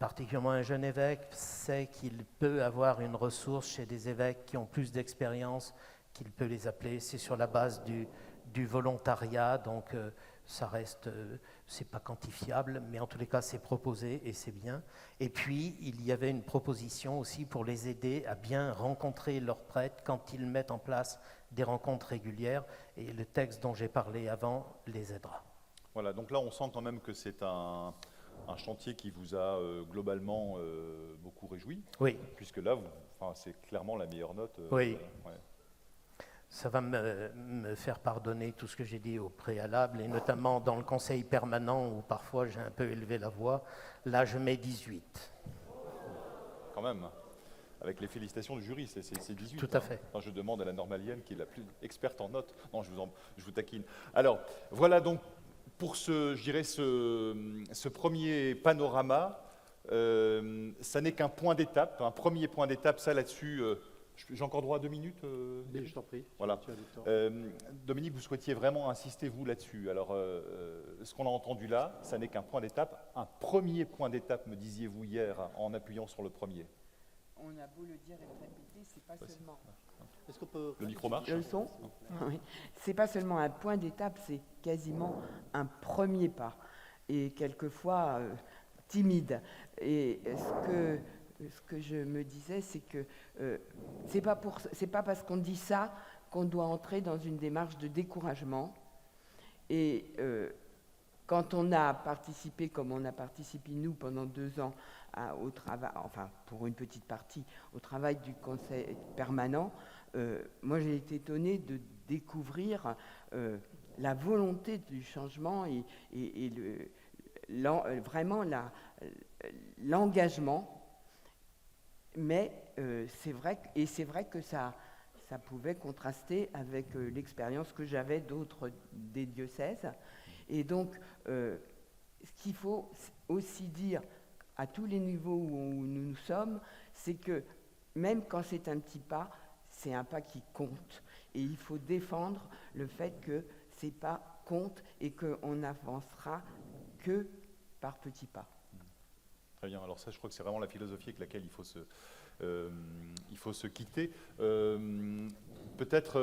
Speaker 5: particulièrement un jeune évêque sait qu'il peut avoir une ressource chez des évêques qui ont plus d'expérience, qu'il peut les appeler. C'est sur la base du volontariat, donc ça reste, c'est pas quantifiable, mais en tous les cas c'est proposé et c'est bien. Et puis il y avait une proposition aussi pour les aider à bien rencontrer leurs prêtres quand ils mettent en place des rencontres régulières, et le texte dont j'ai parlé avant les aidera.
Speaker 2: Voilà, donc là on sent quand même que c'est un chantier qui vous a globalement beaucoup réjoui,
Speaker 5: Oui.
Speaker 2: puisque là c'est clairement la meilleure note.
Speaker 5: Oui.
Speaker 2: Ouais.
Speaker 5: Ça va me faire pardonner tout ce que j'ai dit au préalable, et notamment dans le conseil permanent où parfois j'ai un peu élevé la voix. Là, je mets 18.
Speaker 2: Quand même, avec les félicitations du jury, c'est 18.
Speaker 5: Tout à fait.
Speaker 2: Enfin, je demande à la normalienne, qui est la plus experte en notes. Non, je vous taquine. Alors, voilà donc pour ce premier panorama. Ça n'est qu'un point d'étape, un premier point d'étape. Ça, là-dessus, j'ai encore droit à 2 minutes
Speaker 1: Je t'en prie.
Speaker 2: Voilà.
Speaker 1: Tu as du temps.
Speaker 2: Dominique, vous souhaitiez vraiment insister, vous, là-dessus. Alors, ce qu'on a entendu là, ça n'est qu'un point d'étape. Un premier point d'étape, me disiez-vous hier, en appuyant sur le premier.
Speaker 3: On a beau le dire et le répéter, c'est pas seulement...
Speaker 1: Est-ce qu'on peut...
Speaker 2: Le micro marche?
Speaker 3: Le son? Oui. C'est pas seulement un point d'étape, c'est quasiment un premier pas. Et quelquefois timide. Et ce que je me disais, c'est que c'est pas parce qu'on dit ça qu'on doit entrer dans une démarche de découragement. Et quand on a participé, comme on a participé nous pendant 2 ans au travail, enfin pour une petite partie, au travail du conseil permanent, moi j'ai été étonnée de découvrir la volonté du changement et vraiment l'engagement. Mais c'est vrai que ça pouvait contraster avec l'expérience que j'avais des diocèses. Et donc, ce qu'il faut aussi dire à tous les niveaux où nous sommes, c'est que même quand c'est un petit pas, c'est un pas qui compte. Et il faut défendre le fait que ces pas comptent et qu'on n'avancera que par petits pas.
Speaker 2: Très bien. Alors ça, je crois que c'est vraiment la philosophie avec laquelle il faut se quitter. Peut-être,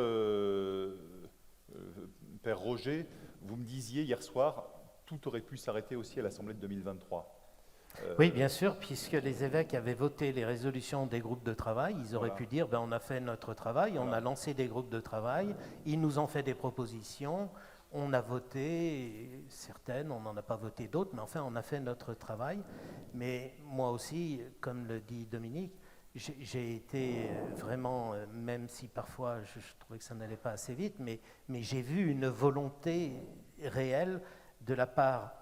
Speaker 2: Père Roger, vous me disiez hier soir, tout aurait pu s'arrêter aussi à l'Assemblée de 2023.
Speaker 5: Oui, bien sûr, puisque les évêques avaient voté les résolutions des groupes de travail, ils auraient pu dire, on a fait notre travail, on a lancé des groupes de travail, ils nous ont fait des propositions, on a voté certaines, on n'en a pas voté d'autres, mais enfin, on a fait notre travail. Mais moi aussi, comme le dit Dominique, j'ai été vraiment, même si parfois je trouvais que ça n'allait pas assez vite, mais j'ai vu une volonté réelle de la part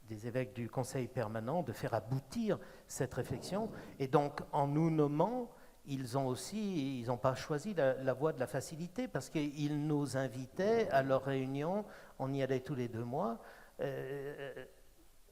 Speaker 5: des évêques du Conseil permanent de faire aboutir cette réflexion. Et donc, en nous nommant, ils n'ont pas choisi la voie de la facilité, parce qu'ils nous invitaient à leurs réunions, on y allait tous les 2 mois,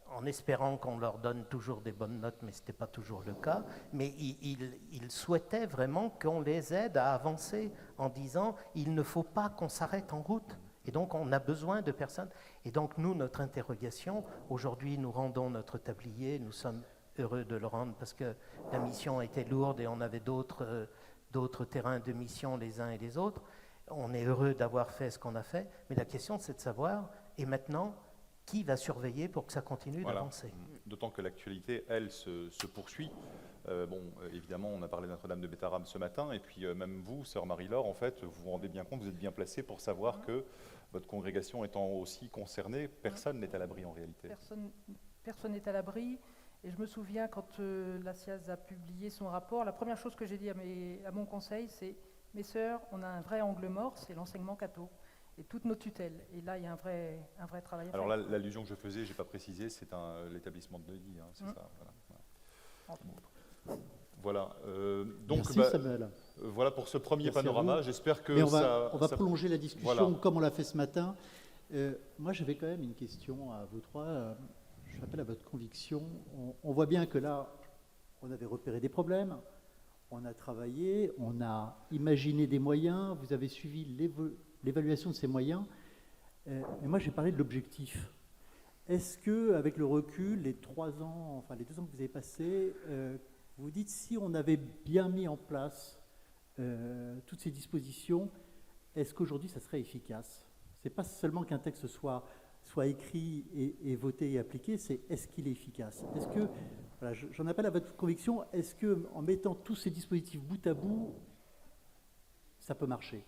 Speaker 5: en espérant qu'on leur donne toujours des bonnes notes, mais ce n'était pas toujours le cas. Mais ils souhaitaient vraiment qu'on les aide à avancer en disant « il ne faut pas qu'on s'arrête en route ». Et donc, on a besoin de personnes. Et donc, nous, notre interrogation, aujourd'hui, nous rendons notre tablier, nous sommes heureux de le rendre parce que la mission était lourde et on avait d'autres terrains de mission les uns et les autres. On est heureux d'avoir fait ce qu'on a fait, mais la question, c'est de savoir, et maintenant, qui va surveiller pour que ça continue
Speaker 2: Voilà.
Speaker 5: d'avancer?
Speaker 2: D'autant que l'actualité, elle, se poursuit. Évidemment, on a parlé de Notre-Dame de Bétarame ce matin, et puis même vous, sœur Marie-Laure, en fait, vous vous rendez bien compte, vous êtes bien placée pour savoir que votre congrégation étant aussi concernée, personne n'est à l'abri en réalité.
Speaker 4: Personne n'est à l'abri. Et je me souviens, quand la SIAZ a publié son rapport, la première chose que j'ai dit à mon conseil, c'est « Mes sœurs, on a un vrai angle mort, c'est l'enseignement catho et toutes nos tutelles. » Et là, il y a un vrai travail à faire.
Speaker 2: Alors là, l'allusion que je faisais, je n'ai pas précisé, c'est l'établissement de Neuilly, hein, c'est ça. Voilà. Donc,
Speaker 1: Merci Samuel.
Speaker 2: voilà pour ce premier
Speaker 1: Merci à
Speaker 2: panorama.
Speaker 1: vous.
Speaker 2: J'espère que
Speaker 1: Mais on
Speaker 2: ça...
Speaker 1: va prolonger la discussion
Speaker 2: Voilà.
Speaker 1: comme on l'a fait ce matin. Moi, j'avais quand même une question à vous trois. Je rappelle à votre conviction. On voit bien que là, on avait repéré des problèmes, on a travaillé, on a imaginé des moyens, vous avez suivi l'évaluation de ces moyens. Mais moi, j'ai parlé de l'objectif. Est-ce que, avec le recul, les 2 ans que vous avez passés, vous vous dites si on avait bien mis en place toutes ces dispositions, est-ce qu'aujourd'hui ça serait efficace? C'est pas seulement qu'un texte soit écrit et voté et appliqué, c'est est-ce qu'il est efficace? Est-ce que, voilà, j'en appelle à votre conviction, est-ce que en mettant tous ces dispositifs bout à bout, ça peut marcher?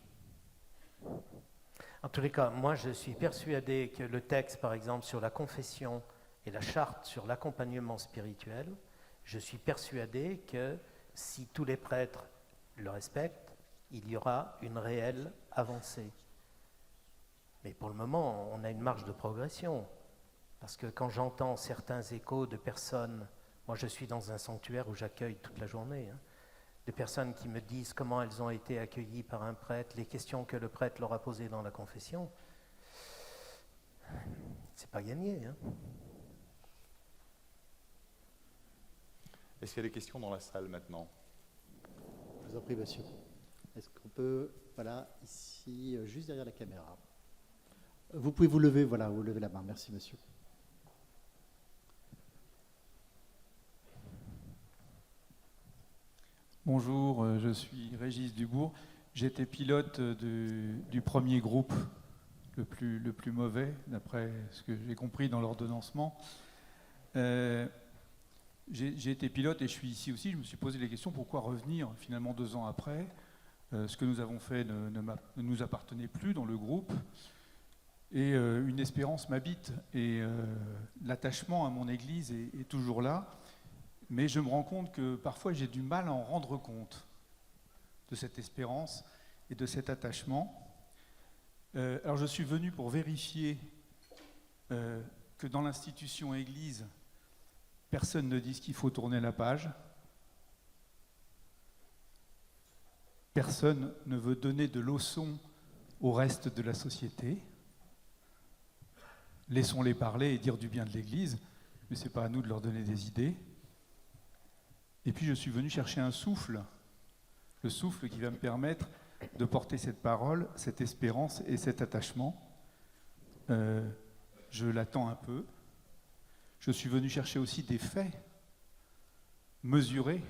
Speaker 5: En tous les cas, moi je suis persuadé que le texte, par exemple, sur la confession et la charte sur l'accompagnement spirituel, je suis persuadé que si tous les prêtres le respectent, il y aura une réelle avancée. Mais pour le moment, on a une marge de progression. Parce que quand j'entends certains échos de personnes, moi je suis dans un sanctuaire où j'accueille toute la journée, des personnes qui me disent comment elles ont été accueillies par un prêtre, les questions que le prêtre leur a posées dans la confession, c'est pas gagné.
Speaker 2: Est-ce qu'il y a des questions dans la salle maintenant?
Speaker 1: Je vous en prie, monsieur. Est-ce qu'on peut, voilà, ici, juste derrière la caméra. Vous pouvez vous lever, voilà, vous levez la main. Merci, monsieur.
Speaker 6: Bonjour, je suis Régis Dubourg. J'étais pilote du premier groupe, le plus mauvais, d'après ce que j'ai compris dans l'ordonnancement. J'ai été pilote et je suis ici aussi. Je me suis posé la question pourquoi revenir finalement 2 ans après. Ce que nous avons fait ne nous appartenait plus dans le groupe. Et une espérance m'habite. Et l'attachement à mon Église est toujours là. Mais je me rends compte que parfois j'ai du mal à en rendre compte de cette espérance et de cet attachement. Alors je suis venu pour vérifier que dans l'institution Église, personne ne dise qu'il faut tourner la page. Personne ne veut donner de leçons au reste de la société. Laissons-les parler et dire du bien de l'Église, mais ce n'est pas à nous de leur donner des idées. Et puis je suis venu chercher un souffle, le souffle qui va me permettre de porter cette parole, cette espérance et cet attachement. Je l'attends un peu. Je suis venu chercher aussi des faits, mesurer,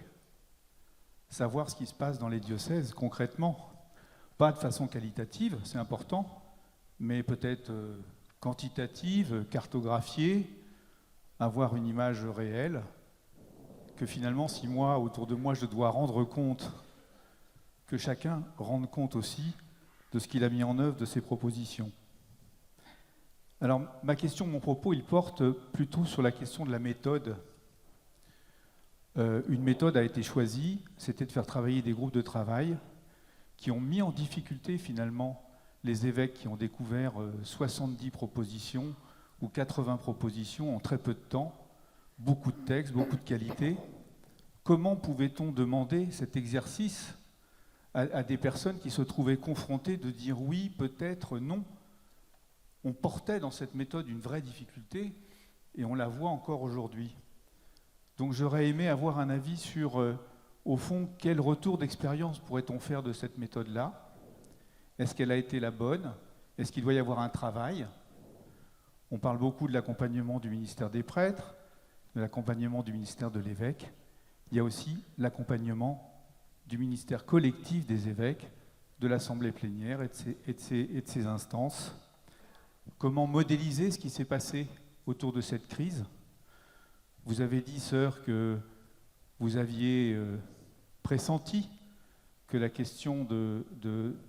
Speaker 6: savoir ce qui se passe dans les diocèses concrètement. Pas de façon qualitative, c'est important, mais peut-être quantitative, cartographiée, avoir une image réelle, que finalement, si moi, autour de moi, je dois rendre compte, que chacun rende compte aussi de ce qu'il a mis en œuvre, de ses propositions. Alors, ma question, mon propos, il porte plutôt sur la question de la méthode. Une méthode a été choisie, c'était de faire travailler des groupes de travail qui ont mis en difficulté finalement les évêques qui ont découvert 70 propositions ou 80 propositions en très peu de temps, beaucoup de textes, beaucoup de qualité. Comment pouvait-on demander cet exercice à des personnes qui se trouvaient confrontées de dire oui, peut-être, non? On portait dans cette méthode une vraie difficulté et on la voit encore aujourd'hui. Donc j'aurais aimé avoir un avis sur, au fond, quel retour d'expérience pourrait-on faire de cette méthode-là? Est-ce qu'elle a été la bonne? Est-ce qu'il doit y avoir un travail? On parle beaucoup de l'accompagnement du ministère des prêtres, de l'accompagnement du ministère de l'évêque. Il y a aussi l'accompagnement du ministère collectif des évêques, de l'Assemblée plénière et de ses instances. Comment modéliser ce qui s'est passé autour de cette crise? Vous avez dit, sœur, que vous aviez pressenti que la question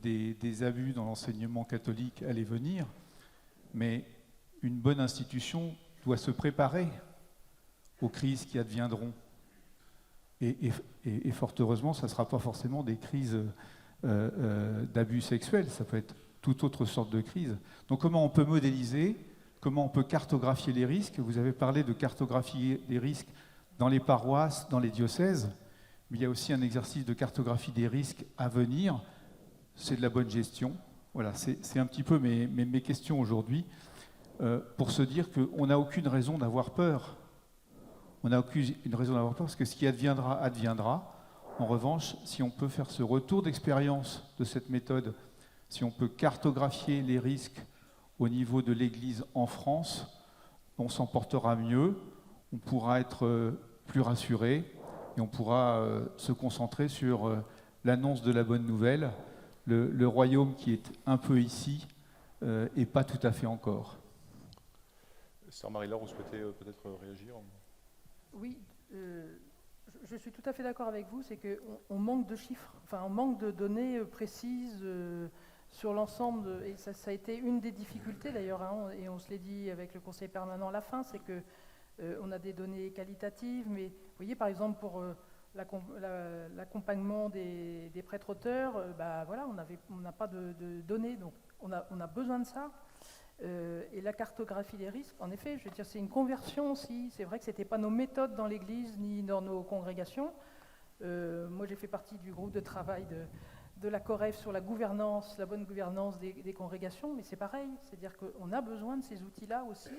Speaker 6: des abus dans l'enseignement catholique allait venir, mais une bonne institution doit se préparer aux crises qui adviendront. Et fort heureusement, ça ne sera pas forcément des crises d'abus sexuels, ça peut être toute autre sorte de crise. Donc comment on peut modéliser, comment on peut cartographier les risques? Vous avez parlé de cartographier les risques dans les paroisses, dans les diocèses, mais il y a aussi un exercice de cartographie des risques à venir, c'est de la bonne gestion. Voilà, c'est un petit peu mes questions aujourd'hui, pour se dire qu'on n'a aucune raison d'avoir peur. On n'a aucune raison d'avoir peur, parce que ce qui adviendra, adviendra. En revanche, si on peut faire ce retour d'expérience de cette méthode, si on peut cartographier les risques au niveau de l'Église en France, on s'en portera mieux, on pourra être plus rassuré et on pourra se concentrer sur l'annonce de la bonne nouvelle, le royaume qui est un peu ici et pas tout à fait encore.
Speaker 2: Sœur Marie-Laure, vous souhaitez peut-être réagir?
Speaker 4: Oui, je suis tout à fait d'accord avec vous, c'est qu'on manque de chiffres, enfin on manque de données précises sur l'ensemble, et ça a été une des difficultés d'ailleurs, hein, et on se l'est dit avec le conseil permanent à la fin, c'est que on a des données qualitatives, mais vous voyez par exemple pour l'accompagnement des prêtres auteurs, voilà, on n'a pas de données, donc on a besoin de ça. Et la cartographie des risques, en effet, je veux dire, c'est une conversion aussi. C'est vrai que ce n'était pas nos méthodes dans l'Église ni dans nos congrégations. Moi, j'ai fait partie du groupe de travail de la COREF sur la gouvernance, la bonne gouvernance des congrégations, mais c'est pareil. C'est-à-dire qu'on a besoin de ces outils-là aussi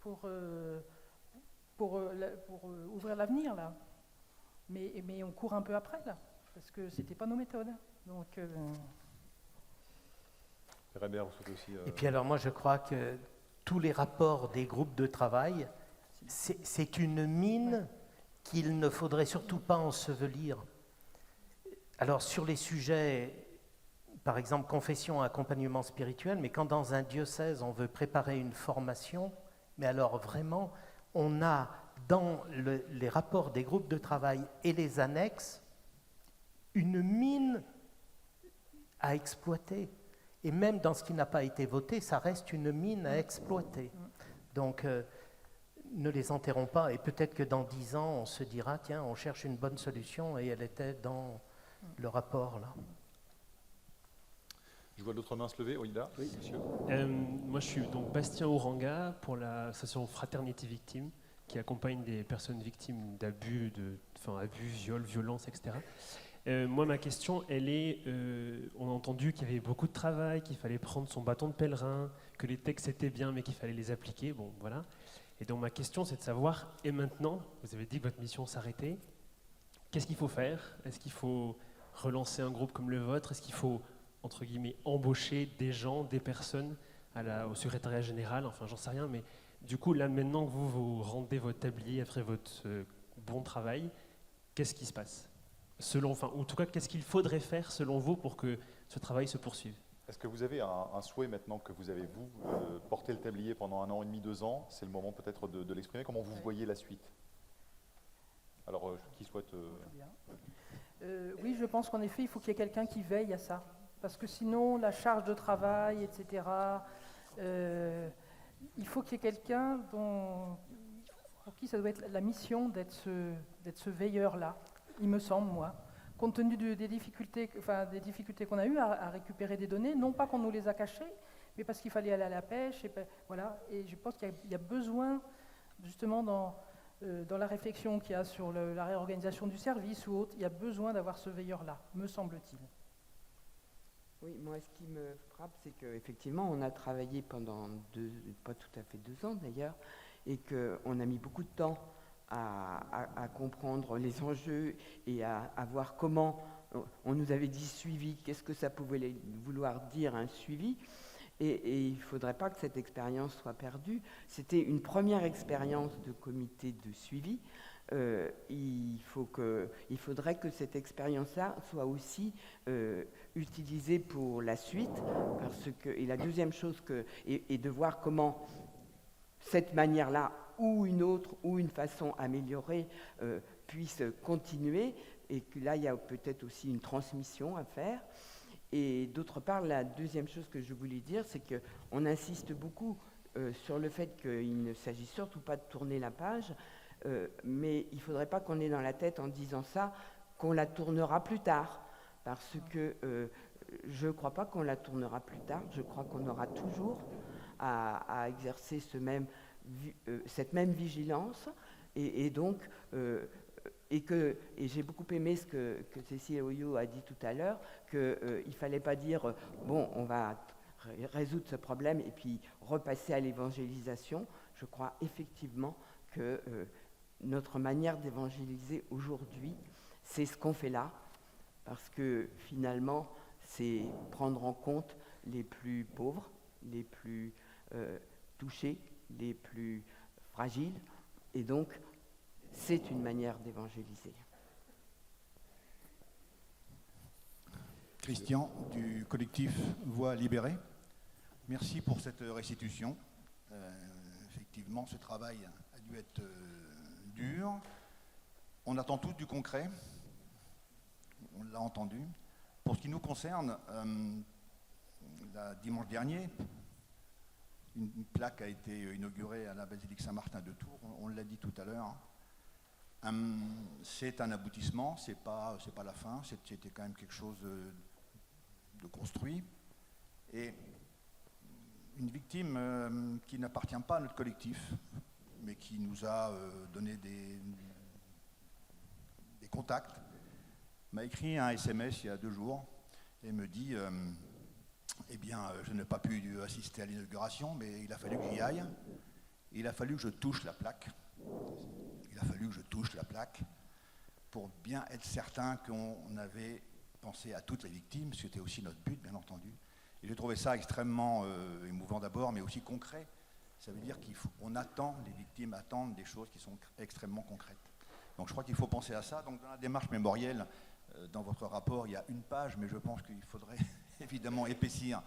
Speaker 4: pour ouvrir l'avenir, là. Mais on court un peu après, là, parce que ce n'était pas nos méthodes. Donc...
Speaker 2: Rébert, vous souhaitez aussi,
Speaker 5: Et puis alors moi je crois que tous les rapports des groupes de travail, c'est une mine qu'il ne faudrait surtout pas ensevelir. Alors sur les sujets, par exemple confession, accompagnement spirituel, mais quand dans un diocèse on veut préparer une formation, mais alors vraiment on a dans les rapports des groupes de travail et les annexes une mine à exploiter. Et même dans ce qui n'a pas été voté, ça reste une mine à exploiter. Donc, ne les enterrons pas. Et peut-être que dans 10 ans, on se dira, tiens, on cherche une bonne solution et elle était dans le rapport, là.
Speaker 2: Je vois d'autres mains se lever. Oui, là, oui, monsieur.
Speaker 7: Moi, je suis donc Bastien Ouranga pour l'association Fraternité Victime, qui accompagne des personnes victimes d'abus, abus, viols, violences, etc. Moi, ma question, elle est, on a entendu qu'il y avait beaucoup de travail, qu'il fallait prendre son bâton de pèlerin, que les textes étaient bien, mais qu'il fallait les appliquer. Bon, voilà. Et donc, ma question, c'est de savoir, et maintenant, vous avez dit que votre mission s'arrêtait, qu'est-ce qu'il faut faire? Est-ce qu'il faut relancer un groupe comme le vôtre? Est-ce qu'il faut, entre guillemets, embaucher des gens, des personnes au secrétariat général? Enfin, j'en sais rien, mais du coup, là, maintenant que vous rendez votre tablier après votre bon travail, qu'est-ce qui se passe? En tout cas, qu'est-ce qu'il faudrait faire selon vous pour que ce travail se poursuive?
Speaker 2: Est-ce que vous avez un souhait maintenant que vous avez, porté le tablier pendant 1 an et demi, 2 ans? C'est le moment peut-être de l'exprimer. Comment vous voyez la suite? Alors, qui souhaite...
Speaker 4: Oui, je pense qu'en effet, il faut qu'il y ait quelqu'un qui veille à ça. Parce que sinon, la charge de travail, etc., il faut qu'il y ait quelqu'un pour qui ça doit être la mission d'être ce veilleur-là. Il me semble, moi, compte tenu des difficultés qu'on a eues à récupérer des données, non pas qu'on nous les a cachées, mais parce qu'il fallait aller à la pêche, voilà. Et je pense qu'il y a besoin, justement, dans la réflexion qu'il y a sur la réorganisation du service ou autre, il y a besoin d'avoir ce veilleur-là, me semble-t-il.
Speaker 3: Oui, moi, ce qui me frappe, c'est qu'effectivement, on a travaillé pendant pas tout à fait 2 ans d'ailleurs, et qu'on a mis beaucoup de temps à comprendre les enjeux et à voir comment, on nous avait dit suivi, qu'est-ce que ça pouvait vouloir dire un suivi, et il ne faudrait pas que cette expérience soit perdue. C'était une première expérience de comité de suivi, il faudrait que cette expérience-là soit aussi utilisée pour la suite, et la deuxième chose, est de voir comment cette manière-là, ou une autre, ou une façon améliorée, puisse continuer, et que là, il y a peut-être aussi une transmission à faire. Et d'autre part, la deuxième chose que je voulais dire, c'est qu'on insiste beaucoup sur le fait qu'il ne s'agit surtout pas de tourner la page, mais il ne faudrait pas qu'on ait dans la tête, en disant ça, qu'on la tournera plus tard, parce que je ne crois pas qu'on la tournera plus tard, je crois qu'on aura toujours à exercer cette même vigilance, et donc, et j'ai beaucoup aimé ce que Cécile Oyo a dit tout à l'heure, qu'il ne fallait pas dire, bon, on va résoudre ce problème et puis repasser à l'évangélisation. Je crois effectivement que notre manière d'évangéliser aujourd'hui, c'est ce qu'on fait là, parce que finalement, c'est prendre en compte les plus pauvres, les plus touchés, les plus fragiles, et donc c'est une manière d'évangéliser.
Speaker 8: Christian, du collectif Voix libérée. Merci pour cette restitution. Effectivement, ce travail a dû être dur. On attend tous du concret. On l'a entendu. Pour ce qui nous concerne, dimanche dernier, une plaque a été inaugurée à la basilique Saint-Martin de Tours. On l'a dit tout à l'heure. C'est un aboutissement, c'est pas la fin, c'était quand même quelque chose de construit. Et une victime qui n'appartient pas à notre collectif, mais qui nous a donné des contacts, m'a écrit un SMS il y a 2 jours et me dit eh bien, je n'ai pas pu assister à l'inauguration, mais il a fallu que j'y aille. Il a fallu que je touche la plaque. Il a fallu que je touche la plaque pour bien être certain qu'on avait pensé à toutes les victimes. C'était aussi notre but, bien entendu. Et j'ai trouvé ça extrêmement émouvant d'abord, mais aussi concret. Ça veut dire qu'on attend, les victimes attendent des choses qui sont extrêmement concrètes. Donc je crois qu'il faut penser à ça. Donc dans la démarche mémorielle, dans votre rapport, il y a 1 page, mais je pense qu'il faudrait évidemment épaissir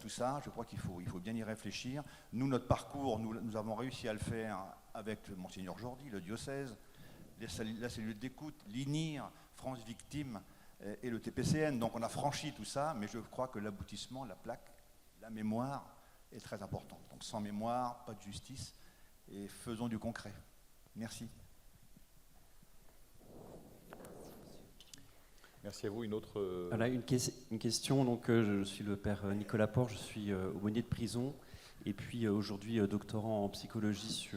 Speaker 8: tout ça. Je crois qu'il faut bien y réfléchir. Nous, notre parcours, nous avons réussi à le faire avec Monseigneur Jordi, le diocèse, la cellule d'écoute, l'INIR, France Victime et le TPCN. Donc on a franchi tout ça, mais je crois que l'aboutissement, la plaque, la mémoire est très importante. Donc sans mémoire, pas de justice, et faisons du concret. Merci.
Speaker 2: Merci à vous. Une autre...
Speaker 9: Voilà, une question. Donc, je suis le père Nicolas Port, je suis aumônier de prison et puis aujourd'hui doctorant en psychologie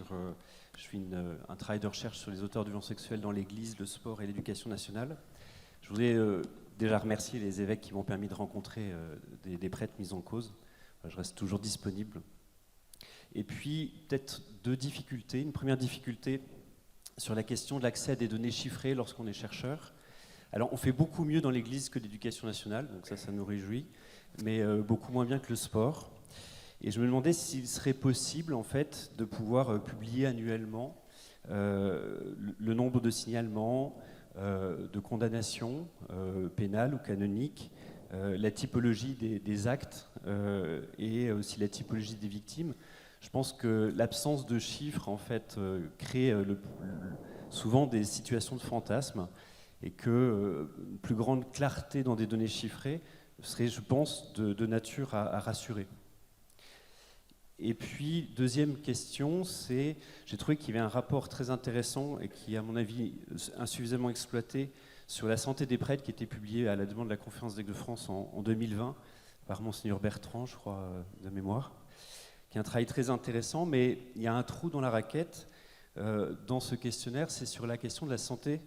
Speaker 9: je fais un travail de recherche sur les auteurs de violences sexuelles dans l'Église, le sport et l'éducation nationale. Je voudrais déjà remercier les évêques qui m'ont permis de rencontrer des prêtres mis en cause. Je reste toujours disponible. Et puis, peut-être 2 difficultés. Une première difficulté sur la question de l'accès à des données chiffrées lorsqu'on est chercheur. Alors, on fait beaucoup mieux dans l'Église que l'éducation nationale, donc ça nous réjouit, mais beaucoup moins bien que le sport. Et je me demandais s'il serait possible, en fait, de pouvoir publier annuellement le nombre de signalements, de condamnations pénales ou canoniques, la typologie des actes et aussi la typologie des victimes. Je pense que l'absence de chiffres, en fait, crée souvent des situations de fantasme, et que une plus grande clarté dans des données chiffrées serait, je pense, de nature à rassurer. Et puis, deuxième question, j'ai trouvé qu'il y avait un rapport très intéressant et qui, à mon avis, insuffisamment exploité sur la santé des prêtres, qui était publié à la demande de la Conférence d'Évêques de France en 2020 par Monseigneur Bertrand, je crois, de mémoire, qui est un travail très intéressant, mais il y a un trou dans la raquette dans ce questionnaire, c'est sur la question de la santé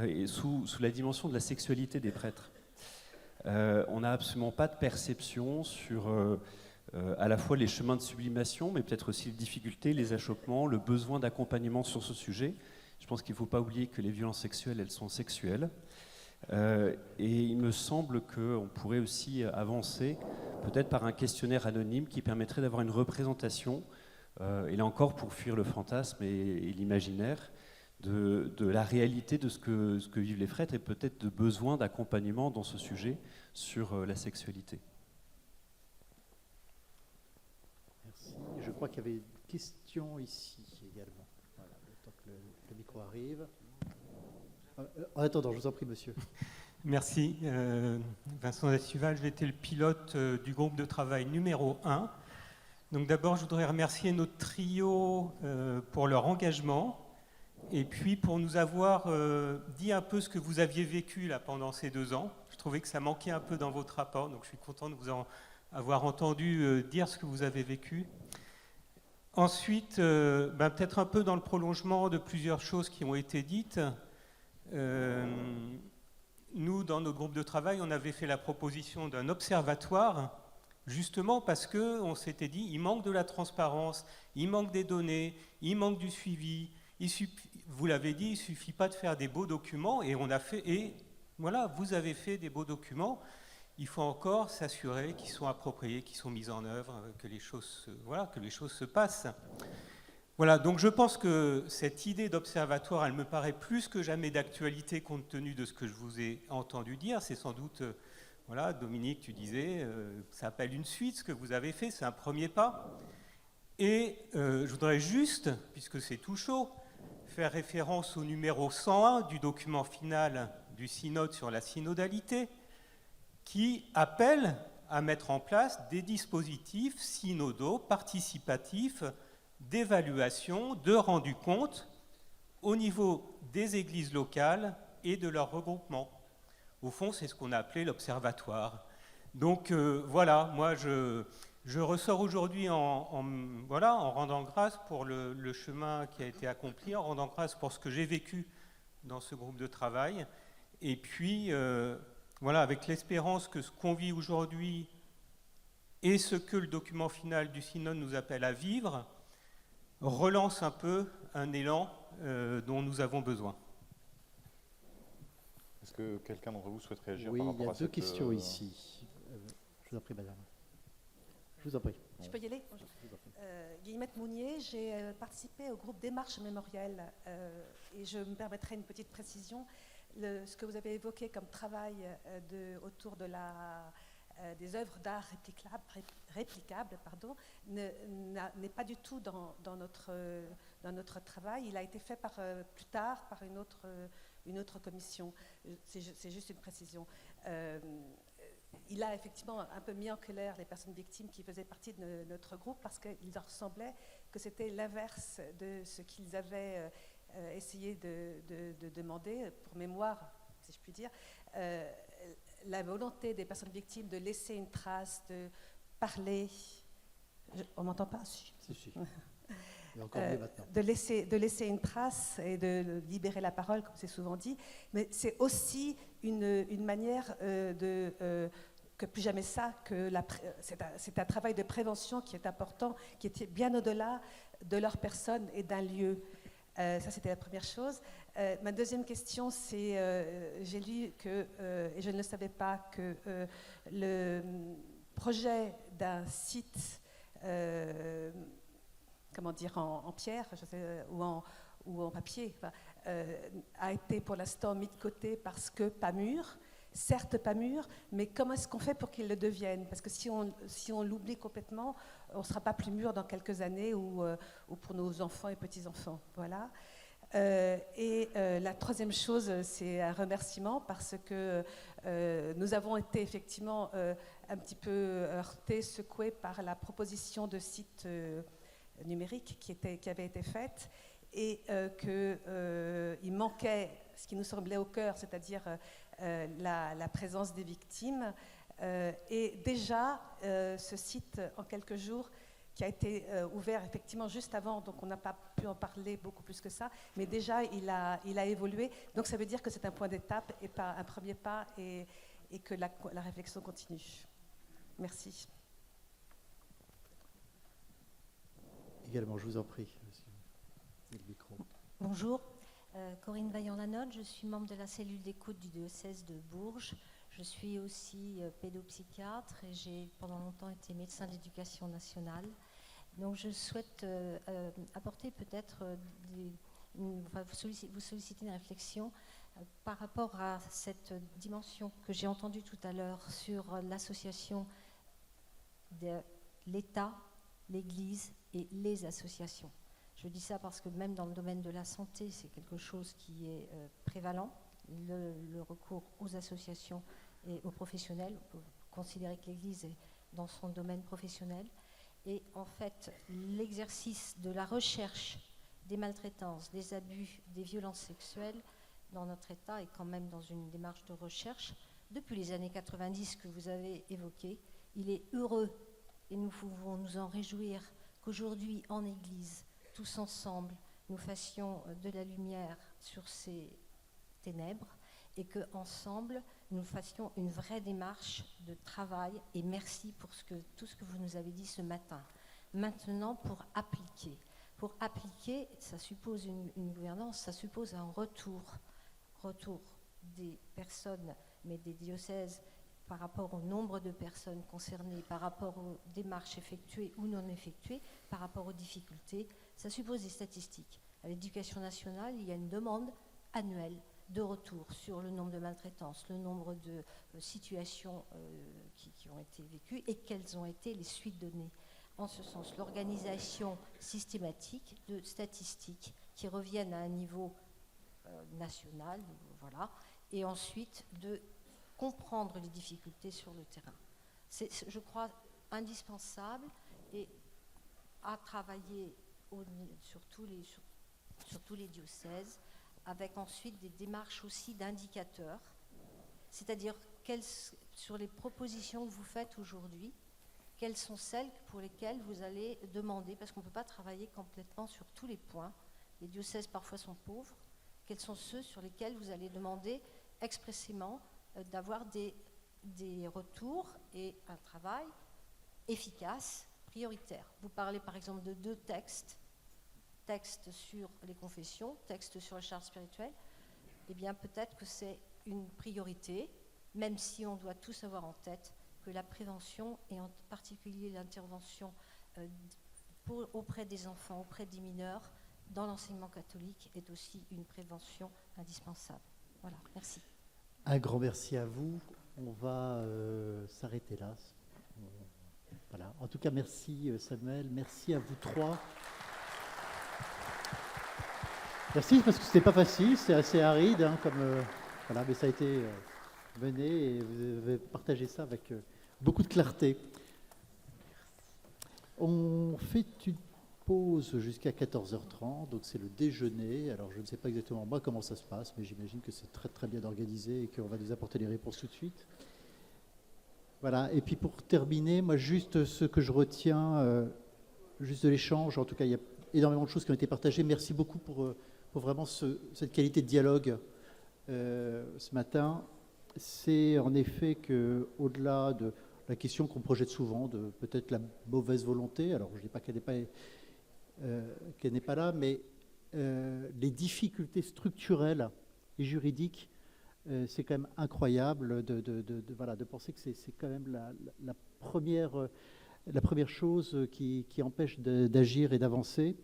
Speaker 9: et sous la dimension de la sexualité des prêtres. On n'a absolument pas de perception sur à la fois les chemins de sublimation, mais peut-être aussi les difficultés, les achoppements, le besoin d'accompagnement sur ce sujet. Je pense qu'il ne faut pas oublier que les violences sexuelles, elles sont sexuelles. Et il me semble qu'on pourrait aussi avancer, peut-être par un questionnaire anonyme qui permettrait d'avoir une représentation, et là encore pour fuir le fantasme et l'imaginaire, de la réalité de ce que vivent les prêtres et peut-être de besoin d'accompagnement dans ce sujet sur la sexualité.
Speaker 1: Merci. Je crois qu'il y avait une question ici également. Voilà, le temps que le micro arrive. En attendant, je vous en prie, monsieur.
Speaker 10: Merci. Vincent Dastuval, j'étais le pilote du groupe de travail numéro 1. Donc d'abord, je voudrais remercier notre trio pour leur engagement et puis pour nous avoir dit un peu ce que vous aviez vécu là, pendant ces 2 ans. Je trouvais que ça manquait un peu dans votre rapport, donc je suis content de vous avoir entendu dire ce que vous avez vécu. Ensuite, peut-être un peu dans le prolongement de plusieurs choses qui ont été dites. Nous, dans notre groupe de travail, on avait fait la proposition d'un observatoire, justement parce qu'on s'était dit, il manque de la transparence, il manque des données, il manque du suivi. Vous l'avez dit, il ne suffit pas de faire des beaux documents, et voilà, vous avez fait des beaux documents. Il faut encore s'assurer qu'ils sont appropriés, qu'ils sont mis en œuvre, que les choses se passent. Voilà, donc je pense que cette idée d'observatoire, elle me paraît plus que jamais d'actualité compte tenu de ce que je vous ai entendu dire. C'est sans doute, voilà, Dominique, tu disais, ça appelle une suite, ce que vous avez fait, c'est un premier pas. Et je voudrais juste, puisque c'est tout chaud, faire référence au numéro 101 du document final du synode sur la synodalité, qui appelle à mettre en place des dispositifs synodaux participatifs d'évaluation, de rendu compte au niveau des églises locales et de leur regroupement. Au fond, c'est ce qu'on a appelé l'observatoire. Donc voilà, moi je ressors aujourd'hui en rendant grâce pour le chemin qui a été accompli, en rendant grâce pour ce que j'ai vécu dans ce groupe de travail. Et puis, voilà, avec l'espérance que ce qu'on vit aujourd'hui et ce que le document final du synode nous appelle à vivre, relance un peu un élan dont nous avons besoin.
Speaker 2: Est-ce que quelqu'un d'entre vous souhaite réagir
Speaker 1: oui,
Speaker 2: par rapport à cette...
Speaker 1: Oui, il y a 2 questions ici. Je vous en prie, madame. Je vous en prie.
Speaker 11: Je peux y aller? Guillemette Mounier, j'ai participé au groupe Démarche Mémorielle et je me permettrai une petite précision. Ce que vous avez évoqué comme travail autour de des œuvres d'art réplicables n'est pas du tout dans notre travail. Il a été fait plus tard par une autre commission. C'est juste une précision. Il a effectivement un peu mis en colère les personnes victimes qui faisaient partie de notre groupe parce qu'il leur semblait que c'était l'inverse de ce qu'ils avaient essayé de demander, pour mémoire, si je puis dire. La volonté des personnes victimes de laisser une trace, de parler. On m'entend pas? Si. Et encore mieux maintenant. De laisser une trace et de libérer la parole, comme c'est souvent dit. Mais c'est aussi une manière que plus jamais ça, que c'est un travail de prévention qui est important, qui était bien au-delà de leur personne et d'un lieu. Ça, c'était la première chose. Ma deuxième question, c'est, j'ai lu que, et je ne le savais pas, que le projet d'un site, comment dire, en pierre, je sais, ou en papier, a été pour l'instant mis de côté parce que pas mûr. Certes pas mûr, mais comment est-ce qu'on fait pour qu'il le devienne? Parce que si on l'oublie complètement, on ne sera pas plus mûr dans quelques années ou pour nos enfants et petits-enfants. Voilà. La troisième chose, c'est un remerciement parce que nous avons été effectivement un petit peu heurtés, secoués par la proposition de site numérique qui avait été faite et qu'il manquait ce qui nous semblait au cœur, c'est-à-dire la présence des victimes. Et déjà, ce site, en quelques jours, qui a été ouvert effectivement juste avant, donc on n'a pas pu en parler beaucoup plus que ça, mais déjà il a évolué. Donc ça veut dire que c'est un point d'étape et pas un premier pas et que la réflexion continue. Merci.
Speaker 1: Également, je vous en prie, monsieur. Le micro.
Speaker 12: Bonjour, Corinne Vaillant-Lanotte, je suis membre de la cellule d'écoute du diocèse de Bourges. Je suis aussi pédopsychiatre et j'ai pendant longtemps été médecin d'éducation nationale. Donc je souhaite apporter peut-être vous solliciter une réflexion par rapport à cette dimension que j'ai entendue tout à l'heure sur l'association de l'État, l'Église et les associations. Je dis ça parce que même dans le domaine de la santé, c'est quelque chose qui est prévalent, le recours aux associations et aux professionnels. On peut considérer que l'Église est dans son domaine professionnel. Et en fait, l'exercice de la recherche des maltraitances, des abus, des violences sexuelles dans notre État est quand même dans une démarche de recherche. Depuis les années 90 que vous avez évoquées, il est heureux, et nous pouvons nous en réjouir, qu'aujourd'hui, en Église, tous ensemble, nous fassions de la lumière sur ces ténèbres et qu'ensemble, nous fassions une vraie démarche de travail. Et merci pour tout ce que vous nous avez dit ce matin. Maintenant, pour appliquer, ça suppose une gouvernance, ça suppose un retour des personnes, mais des diocèses, par rapport au nombre de personnes concernées, par rapport aux démarches effectuées ou non effectuées, par rapport aux difficultés. Ça suppose des statistiques. À l'Éducation nationale, il y a une demande annuelle de retour sur le nombre de maltraitances, le nombre de situations qui ont été vécues et quelles ont été les suites données. En ce sens, l'organisation systématique de statistiques qui reviennent à un niveau national, voilà, et ensuite de comprendre les difficultés sur le terrain. C'est, je crois, indispensable et à travailler sur tous les diocèses, avec ensuite des démarches aussi d'indicateurs, c'est-à-dire sur les propositions que vous faites aujourd'hui, quelles sont celles pour lesquelles vous allez demander, parce qu'on ne peut pas travailler complètement sur tous les points, les diocèses parfois sont pauvres, quels sont ceux sur lesquels vous allez demander expressément d'avoir des retours et un travail efficace, prioritaire. Vous parlez par exemple de 2 textes sur les confessions, texte sur la charte spirituelle. Eh bien peut-être que c'est une priorité, même si on doit tous avoir en tête que la prévention, et en particulier l'intervention auprès des enfants, auprès des mineurs, dans l'enseignement catholique, est aussi une prévention indispensable. Voilà, merci.
Speaker 1: Un grand merci à vous. On va s'arrêter là. Voilà. En tout cas, merci Samuel, merci à vous 3. Merci, parce que c'était pas facile, c'est assez aride, hein, voilà, mais ça a été mené et vous avez partagé ça avec beaucoup de clarté. On fait une pause jusqu'à 14h30, donc c'est le déjeuner. Alors je ne sais pas exactement moi comment ça se passe, mais j'imagine que c'est très très bien organisé et qu'on va nous apporter les réponses tout de suite. Voilà, et puis pour terminer, moi juste ce que je retiens, juste de l'échange, en tout cas il y a énormément de choses qui ont été partagées. Merci beaucoup pour vraiment cette qualité de dialogue ce matin. C'est en effet qu'au-delà de la question qu'on projette souvent, de peut-être la mauvaise volonté, alors je ne dis pas qu'elle n'est pas là, mais les difficultés structurelles et juridiques, c'est quand même incroyable de penser que c'est quand même la première chose qui empêche d'agir et d'avancer.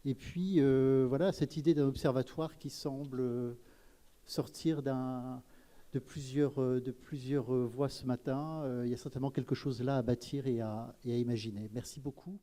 Speaker 1: Et puis, voilà, cette idée d'un observatoire qui semble sortir de plusieurs voies ce matin. Il y a certainement quelque chose là à bâtir et à imaginer. Merci beaucoup.